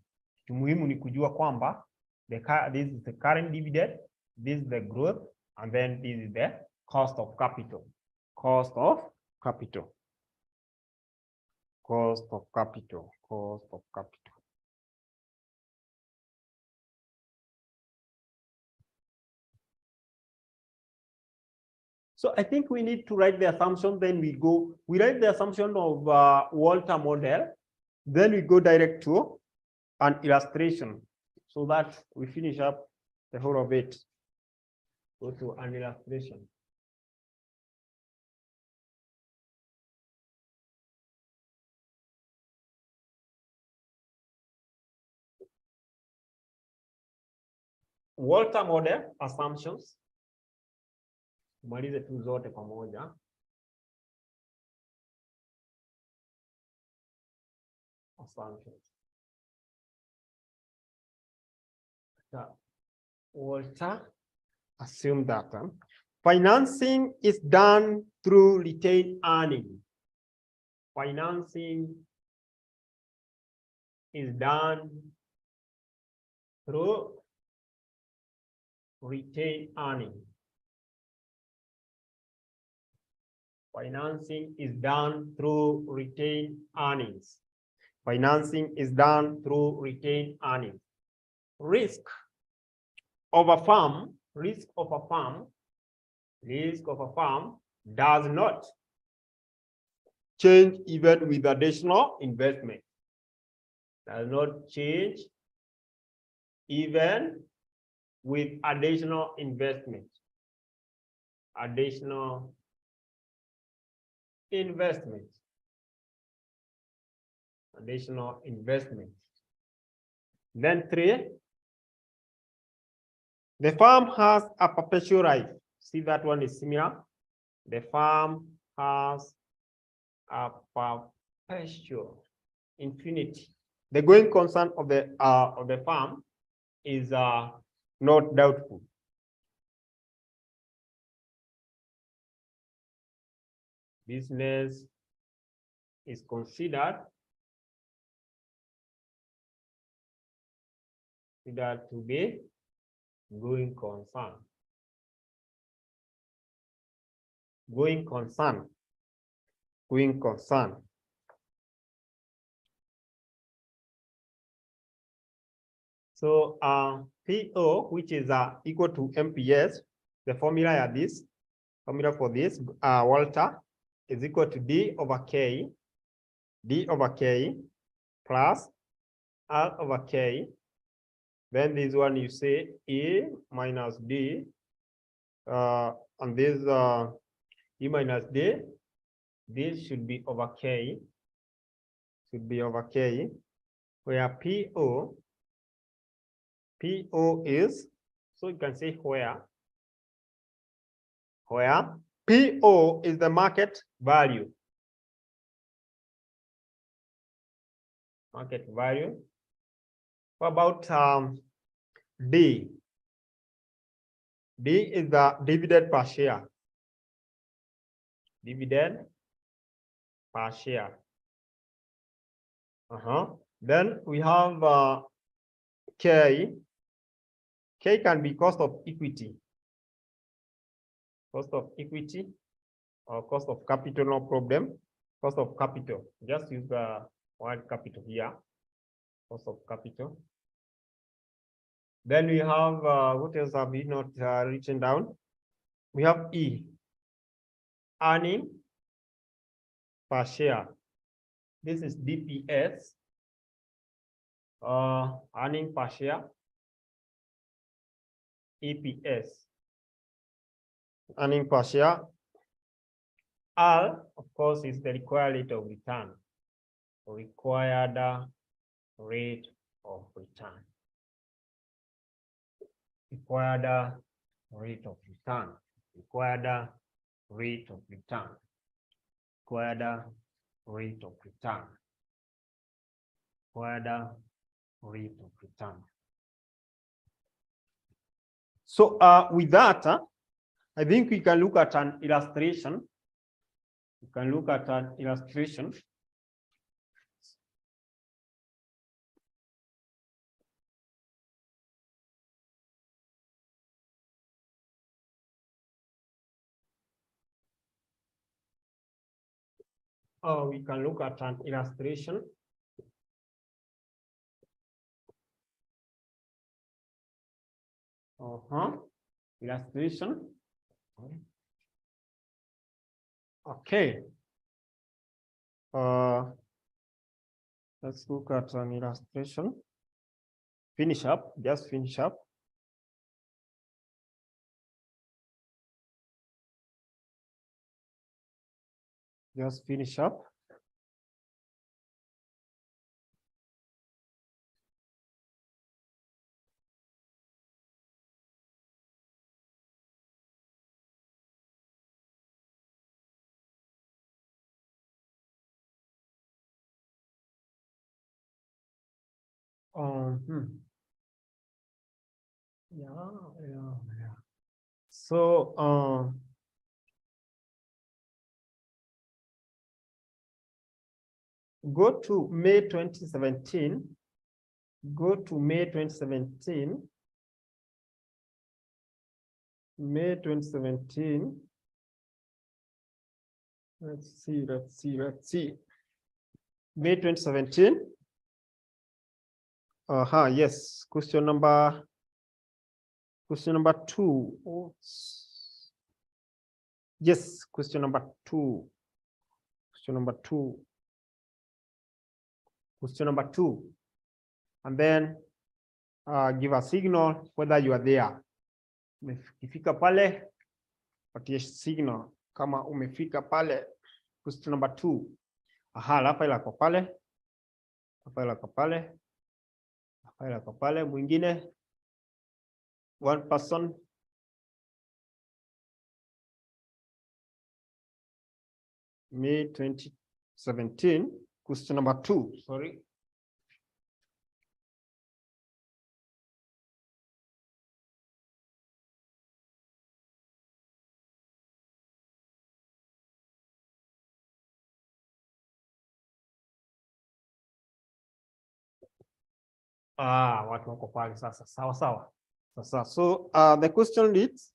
Muhimu ni kujua kwamba this is the current dividend, this is the growth, and then this is the cost of capital. Cost of capital. Cost of capital. Cost of capital. So I think we need to write the assumption, then we write the assumption of Walter model, then we go direct to an illustration so that we finish up the whole of it. Go to an illustration. Walter model assumptions. Malize tu zote pamoja. Assumptions. Walter assume that financing is done through retained earnings. Financing is done through retained earnings. Financing is done through retained earnings. Financing is done through retained earnings. Risk of a farm does not change even with additional investment. Does not change even with additional investment. Additional investment. Additional investment. Then 3, the farm has a perpetual life. See, that one is similar. The farm has a perpetual infinity. The going concern of the farm is not doubtful. Business is considered to be going concern. Going concern. Going concern. So PO, which is equal to MPS, the formula is this. Formula for this, Walter, is equal to D over K plus R over K. Then this one you say E minus D, and this E minus D, this should be over K, where PO is, so you can say where PO is the market value. Market value. What about D? D is the dividend per share. Dividend per share. Then we have K. K can be cost of equity. Cost of equity or cost of capital, no problem. Cost of capital. Just use the word capital here. Cost of capital. Then we have, what else have we not written down? We have E, earning per share. This is DPS, earning per share, EPS, earning per share. R, of course, is the required rate of return. Required rate of return. Required rate of return. Required rate of return. Required rate of return. Required rate of return. So with that, I think we can look at an illustration. We can look at an illustration. We can look at an illustration. Illustration. Okay. Let's look at an illustration. Finish up, just finish up. Just finish up. Yeah. So, go to May 2017. Go to May 2017. May 2017. Let's see. May 2017. Yes. Question number 2. Oh. Yes, question number 2. Question number 2. Question number 2. And then give a signal whether you are there. Umefika pale, patie signal kama umefika pale. Question number 2. Hapa ila kwa pale. Hapa ila kwa pale. Hapa ila kwa pale. Mwingine. One person. May 2017. Question number 2. Sorry. Watu wako pale sasa. Sawa. Sasa. So the question reads,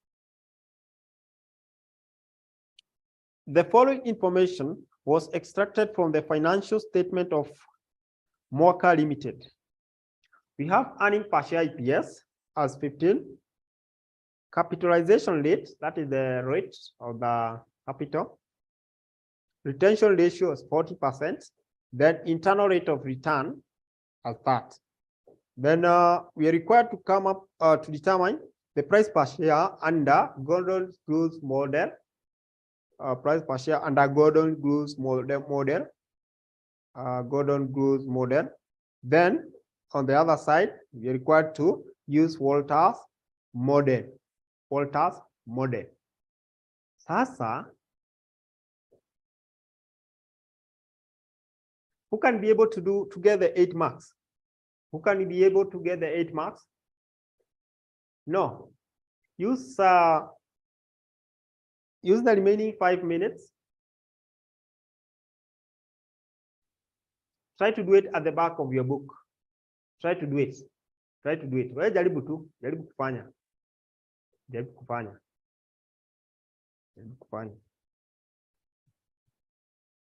the following information was extracted from the financial statement of Mwaka Limited. We have earning per share EPS as 15, capitalization rate, that is the rate of the capital, retention ratio is 40%, then internal rate of return as that. Then we are required to come up to determine the price per share under Gordon-Grew's model. Price per share under Gordon-Grew's model. Gordon-Grew's model. Then on the other side, we are required to use Walter's model. Walter's model. Sasa, who can be able to get the 8 marks? Who can be able to get the 8 marks? No. Use the remaining 5 minutes. Try to do it at the back of your book. Try to do it. Wewe jaribu tu, jaribu kufanya.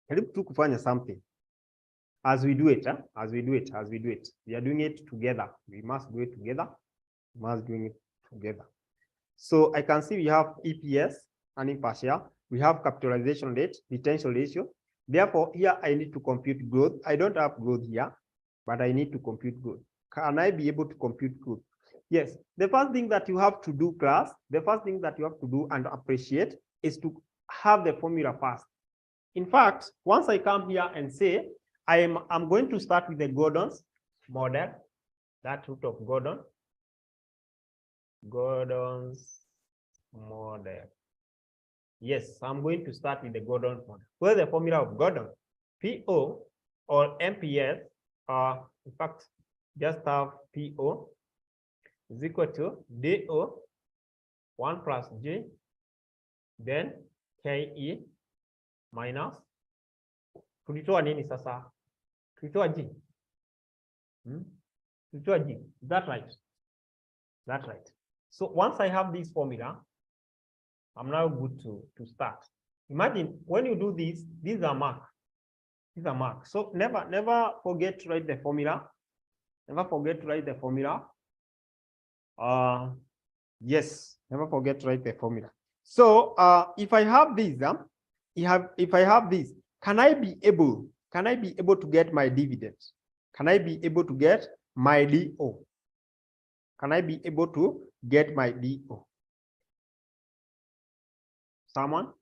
Jaribu tu kufanya something. As we do it. We are doing it together. We must do it together. You must bring it together. So I can see we have EPS, earning per share. We have capitalization rate, retention ratio. Therefore, here I need to compute growth. I don't have growth here, but I need to compute growth. Can I be able to compute growth? Yes. The first thing that you have to do, class, the first thing that you have to do and appreciate is to have the formula first. In fact, once I come here and say, I'm going to start with the Gordon's model, that root of Gordon's model. Yes, I'm going to start with the Gordon's model. Where's the formula of Gordon? PO or MPS, in fact, just have PO is equal to DO 1 plus G, then KE minus, tulitoa nini sasa? Tulitoa G. Tulitoa G. Is that right? That's right. So once I have this formula, I'm now good to start. Imagine when you do this, these are marked. These are marked. So never forget to write the formula. Never forget to write the formula. Yes, never forget to write the formula. So if I have this, if I have this, can I be able to get my dividends? Can I be able to get my DO? Can I be able to get my DO? Someone?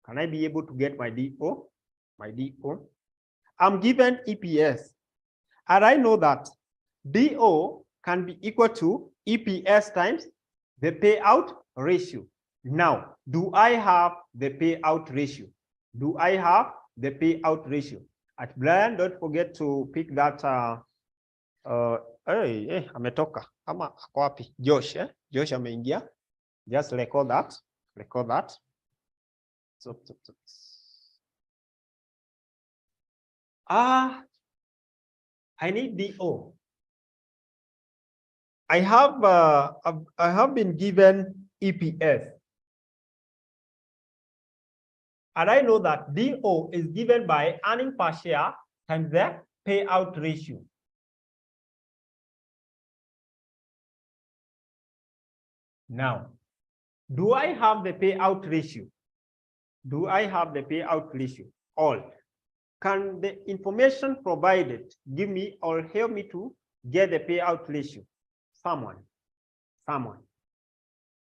Can I be able to get my DO? My DO? I'm given EPS. And I know that DO can be equal to EPS times the payout ratio. Now, do I have the payout ratio? Do I have the payout ratio? At Brian, don't forget to pick that. Ametoka. Ama ako wapi? Josh, Josh ameingia. Just record that. Record that. I need DO. I have been given EPS. And I know that DO is given by earning per share times the payout ratio. Now, do I have the payout ratio? Do I have the payout ratio? All. Can the information provided give me or help me to get the payout ratio? Someone.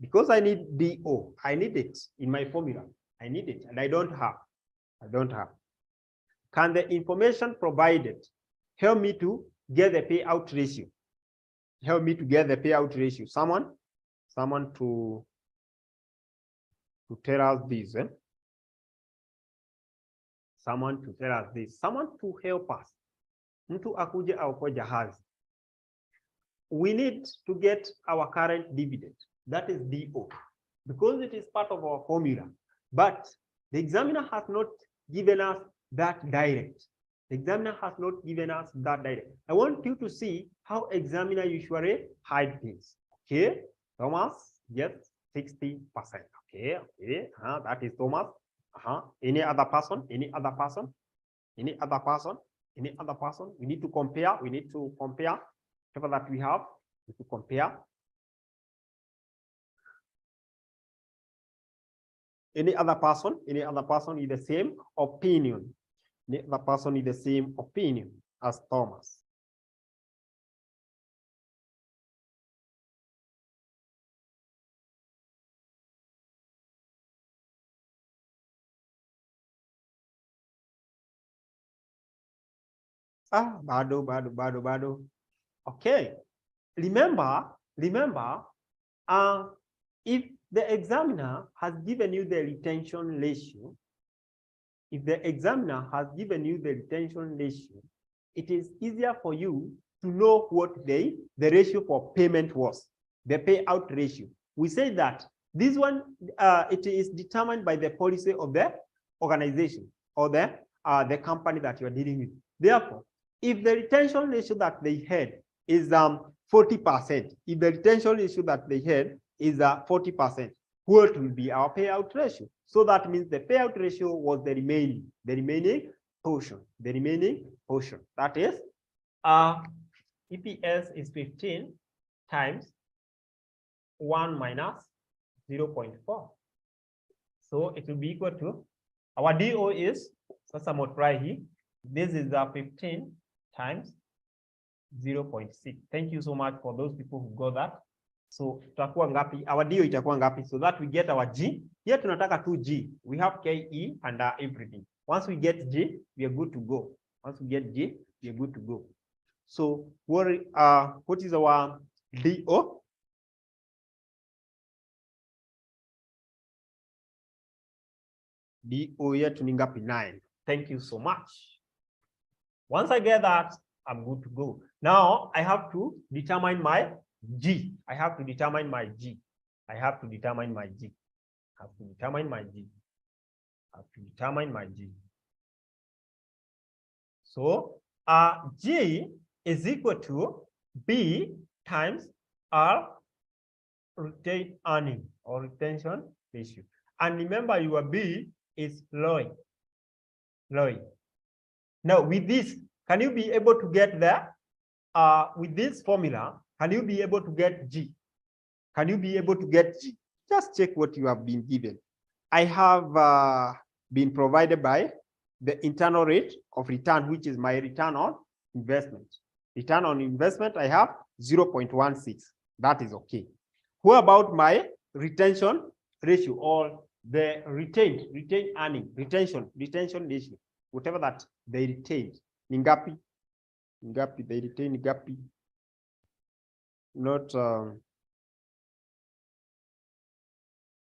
Because I need DO. I need it in my formula. I need it, and I don't have. Can the information provided help me to get the payout ratio? Help me to get the payout ratio. Someone to tell us this. Someone to tell us this. Someone to help us. Mtu akuje aokoe jahazi. We need to get our current dividend. That is DO. Because it is part of our formula. But the examiner has not given us that direct. The examiner has not given us that direct. I want you to see how examiner usually hide things. Okay, Thomas, yes, 60%. Okay, that is Thomas. Any other person? We need to compare. Whatever that we have, we need to compare. Any other person with the same opinion. Any other person with the same opinion as Thomas. Bado. Okay. Remember, if the examiner has given you the retention ratio, it is easier for you to know what the ratio for payment was, the payout ratio. We say that this one, it is determined by the policy of the organization or the company that you are dealing with. Therefore, if the retention ratio that they had is 40%, if the retention ratio that they had is 40%, what will be our payout ratio? So that means the payout ratio was the remaining portion. That is, EPS is 15, times 1 minus 0.4. So it will be equal to, our DO is, sasa multiply here. This is 15 times 0.6. Thank you so much for those people who got that. So tutakuwa ngapi? Our DO itakuwa ngapi? So that we get our G. Here tunataka 2G. We have KE and everything. Once we get G, we are good to go. Once we get G, we are good to go. So what is our DO? DO yetu ni ngapi? 9. Thank you so much. Once I get that, I'm good to go. Now I have to determine my G. I have to determine my G. I have to determine my G. I have to determine my G. I have to determine my G. So G is equal to B times R retained earning or retention ratio. And remember, your B is LOI. LOI. Now with this, can you be able to get there? With this formula, can you be able to get G? Can you be able to get G? Just check what you have been given. I have been provided by the internal rate of return, which is my return on investment. Return on investment, I have 0.16. That is okay. What about my retention ratio or the retained earning, retention ratio, whatever that they retained? Ngapi? Ngapi, they retain ngapi? Not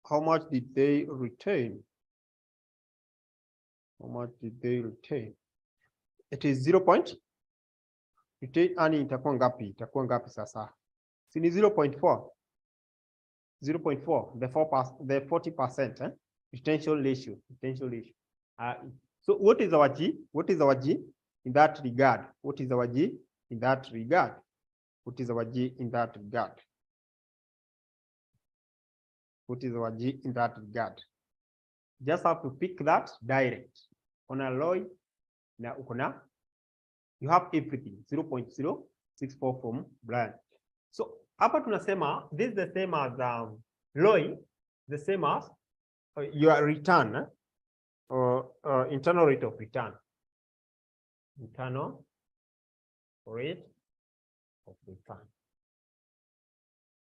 how much did they retain? How much did they retain? It is 0. Retain earning itakuwa ngapi? Itakuwa ngapi sasa? Si ni 0.4. 0.4, the 40%, retention ratio. So what is our G? What is our G in that regard? What is our G in that regard? What is our G in that regard? What is our G in that regard? Just have to pick that direct. On a LOI, na ukona, you have everything 0.064 from blind. So hapa tunasema this is the same as LOI, the same as your return or internal rate of return. Internal rate of return.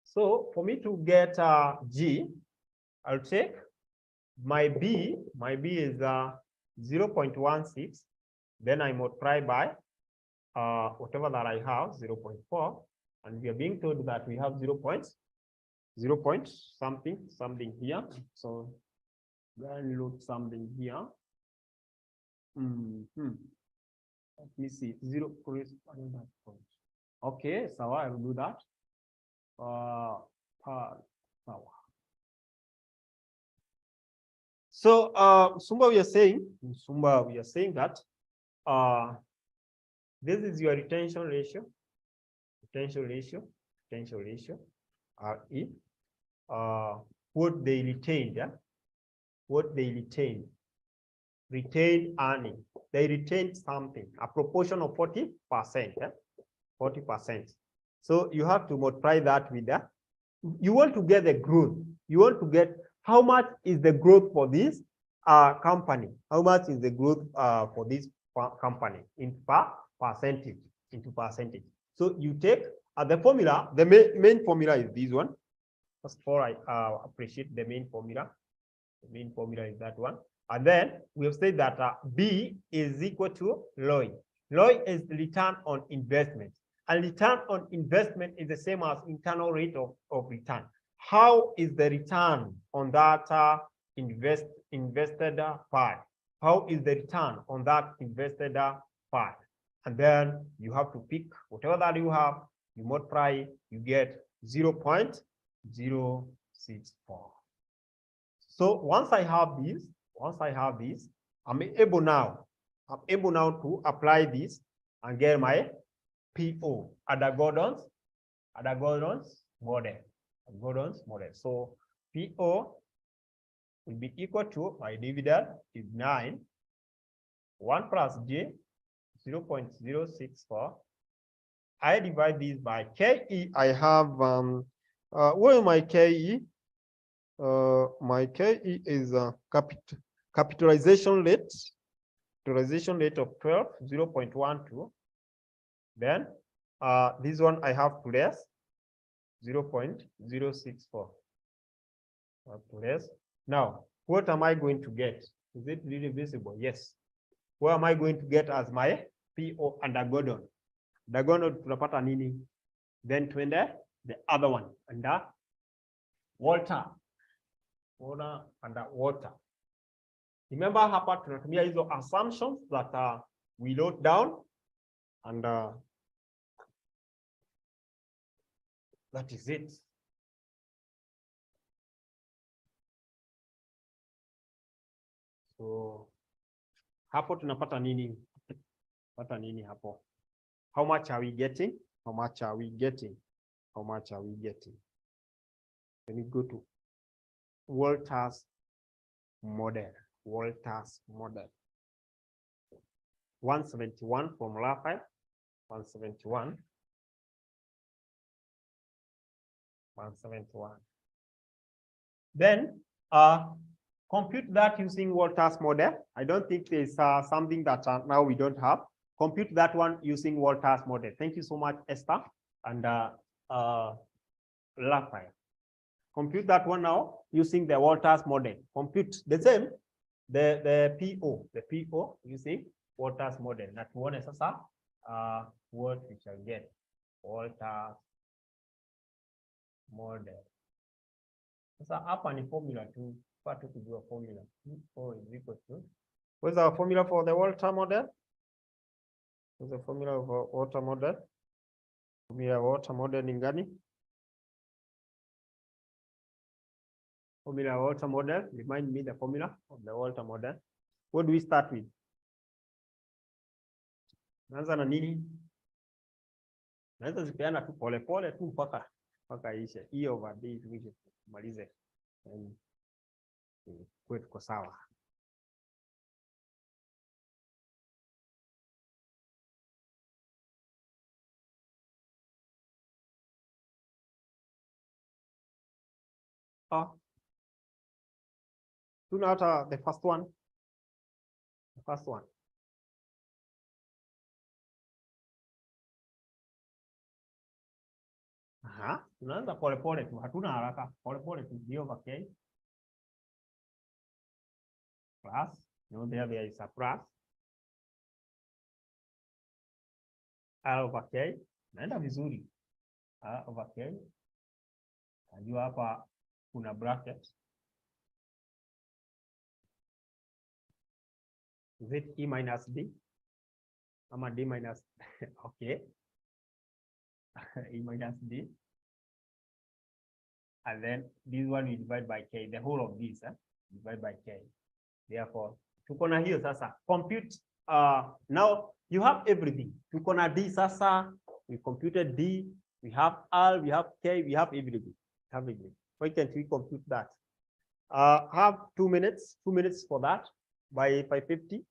So for me to get G, I'll take my B. My B is 0.16. Then I multiply by whatever that I have, 0.4. And we are being told that we have 0 point something here. So then look something here. Let me see. 0 corresponding that point. Okay, so I will do that. So Sumba, we are saying that this is your retention ratio, RE. What they retained, retained earning. They retained something, a proportion of 40%, 40%. So you have to multiply that with that. You want to get the growth. You want to get how much is the growth for this company? How much is the growth for this company in percentage, into percentage? So you take the formula, the main formula is this one. First of all, I appreciate the main formula. The main formula is that one. And then we have said that B is equal to LOI. LOI is the return on investment. And return on investment is the same as internal rate of return. How is the return on that invested part? How is the return on that invested part? And then you have to pick whatever that you have, you multiply, you get 0.064. So once I have this, I'm able now to apply this and get my PO under Gordon's model. So PO will be equal to my dividend is 9. 1 plus J 0.064 I divide this by KE. I have where my KE? My KE is capitalization rate. Capitalization rate of 12, 0.12. Then this one I have to less 0.064. Less. Now, what am I going to get? Is it really visible? Yes. What am I going to get as my PO under Gordon? The Gordon tunapata nini? Then twende the other one under Walter. Under Walter. Remember hapa tunatumia hizo assumptions that we wrote down and that is it. So hapo tunapata nini? Pata nini hapo? How much are we getting? How much are we getting? How much are we getting? Let me go to Walter's model. Walter's model. 171 formula 5. 171. 171. Then compute that using Walter's model. I don't think there's something that now we don't have. Compute that one using Walter's model. Thank you so much, Esther and Raphael. Compute that one now using the Walter's model. Compute the same, the PO using Walter's model. Na tuone sasa what we shall get. Walter's model. Sasa hapa ni formula tu, patu kujua formula. O is equal to. What's our formula for the Walter model? What's the formula of Walter model? Formula of Walter model ni gani? Formula of Walter model. Remind me the formula of the Walter model. What do we start with? Naanza na nini? Naweza zipeana tu pole pole tu mpaka ishe. E over D which malize. Kwetu kwa sawa. Tuna hata the first one. The first one. Tunaanza pole pole tu, hatuna haraka. Pole pole tu, D over K. Plus, no, there is a plus. R over K. Naenda vizuri. R over K. Najua hapa kuna bracket. Is it E minus D? Ama D minus, okay. E minus D. And then this one we divide by K, the whole of this, divide by K. Therefore, tuko na hiyo sasa. Compute, now you have everything. Tuko na D sasa, we computed D, we have R, we have K, we have everything. Why can't we compute that? Have 2 minutes for that by 5:50.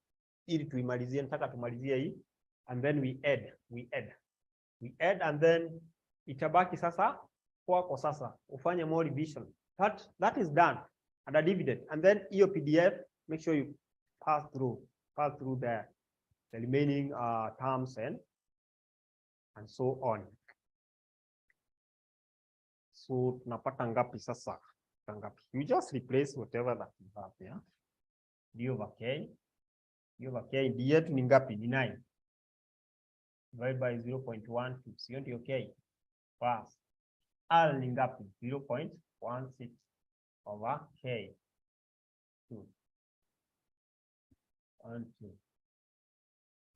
Ili tuimalizie, nataka tumalizie hii. And then we add and then itabaki sasa kwako sasa ufanye more revision. That is done under dividend. And then your PDF, make sure you pass through the remaining terms and so on. So tunapata ngapi sasa? Ngapi? You just replace whatever that you have there. D over K. D over K. D yetu ni ngapi? Ni 9. Divide by 0.12. Sio ndio K? Plus. R ni ngapi? 0.16 over K. 2. 1,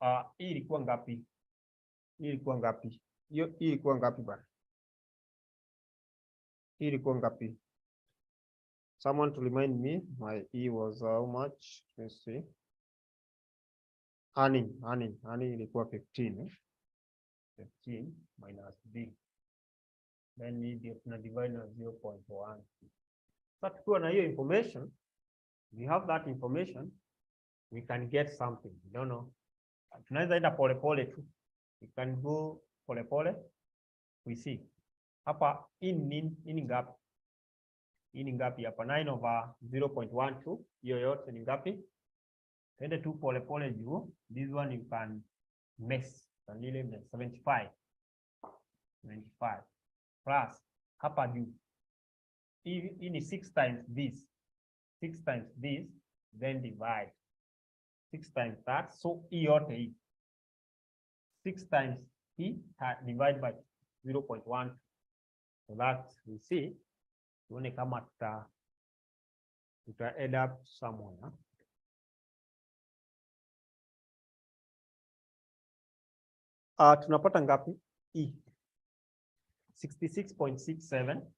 2. Hii ilikuwa ngapi? Hii ilikuwa ngapi? Hii ilikuwa ngapi bana? Hii ilikuwa ngapi? Someone to remind me, my E was how much? Let's see. Earning ilikuwa 15. 15 minus D. Then we divide na 0.1. So tukiwa na hiyo information, we have that information, we can get something. We don't know. Tunaweza enda pole pole tu. We can go pole, we see. Hapa in ngapi? Hii ni ngapi hapa? 9 over 0.12. Hiyo yote ni ngapi? Twende tu pole juu. This one you can mess. Kanile 75. 95 plus hapa juu. Hii ni 6 times this. 6 times this, then divide. 6 times that. So hii yote hii. 6 times hii divide by 0.1. So that we see. Tuone kama tuta add up somewhere. Tunapata ngapi? E 66.67.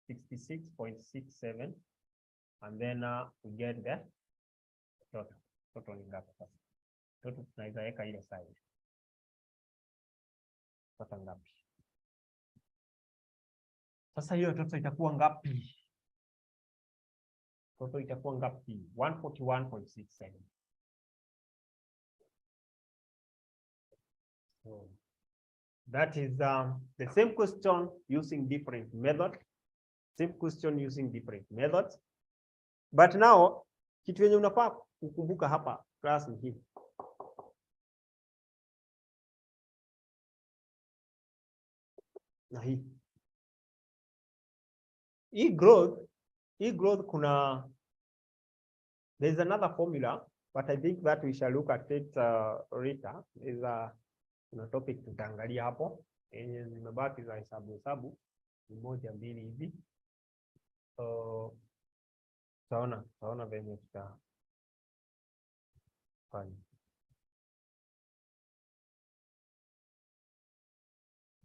66.67, and then we get the total. Total ni ngapi sasa? Total tunaweza weka ile side. Total ngapi? Sasa hiyo total itakuwa ngapi? Total itakuwa ngapi? 141.67. So that is the same question using different methods. Same question using different methods. But now, kitu yenye unafaa kukumbuka hapa class ni hii. Na hii. Hii growth kuna, there is another formula, but I think that we shall look at it later. Is kuna topic tutaangalia hapo. Yenye zimebaki za hesabu ni moja mbili hivi. Taona venye tutafanya.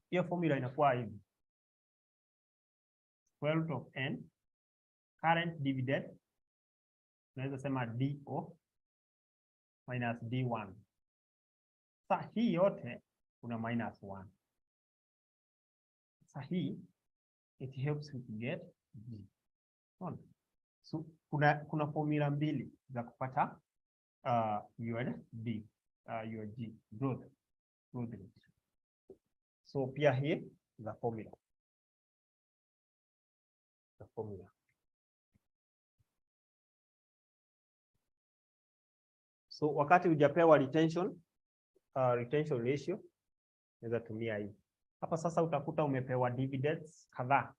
Hiyo formula inakuwa hivi. Square root of n, current dividend, tunaweza sema DO minus D1. Sasa hii yote kuna minus 1. Sasa hii, it helps you to get G. So kuna formula mbili za kupata your D, your G, growth rate. So pia hii the formula. So wakati hujapewa retention ratio, unaweza tumia hii. Hapa sasa utakuta umepewa dividends kadhaa.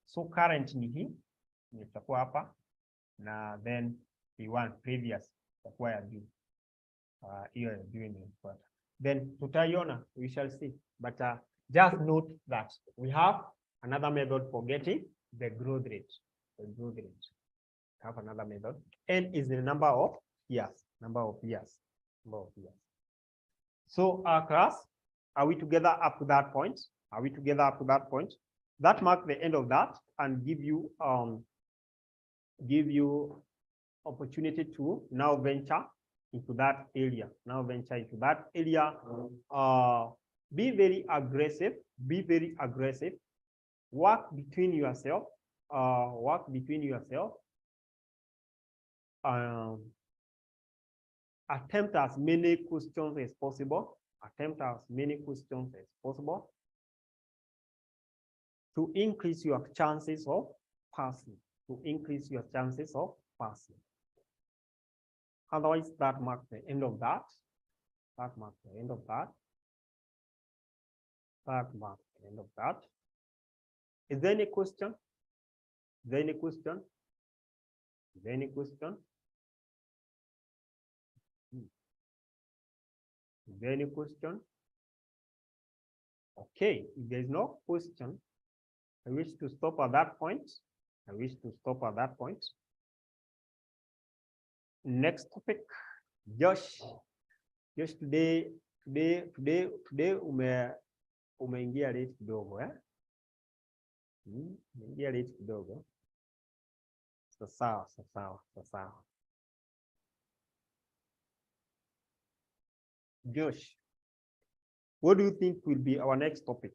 So current ni hii, itakuwa hapa, na then P1 previous itakuwa ya juu. Hiyo ya juu inafuata. Then tutaiona, we shall see. But just note that we have another method for getting the growth rate. We have another method. N is the number of years. So class, are we together up to that point? That marks the end of that and give you opportunity to now venture into that area. Be very aggressive. Work between yourself. Attempt as many questions as possible. To increase your chances of passing. Otherwise, that marks the end of that. Is there any question? Okay, if there is no question, I wish to stop at that point. Next topic, Josh, today umeingia late kidogo, eh? Umeingia late kidogo. Sawa. Josh, what do you think will be our next topic?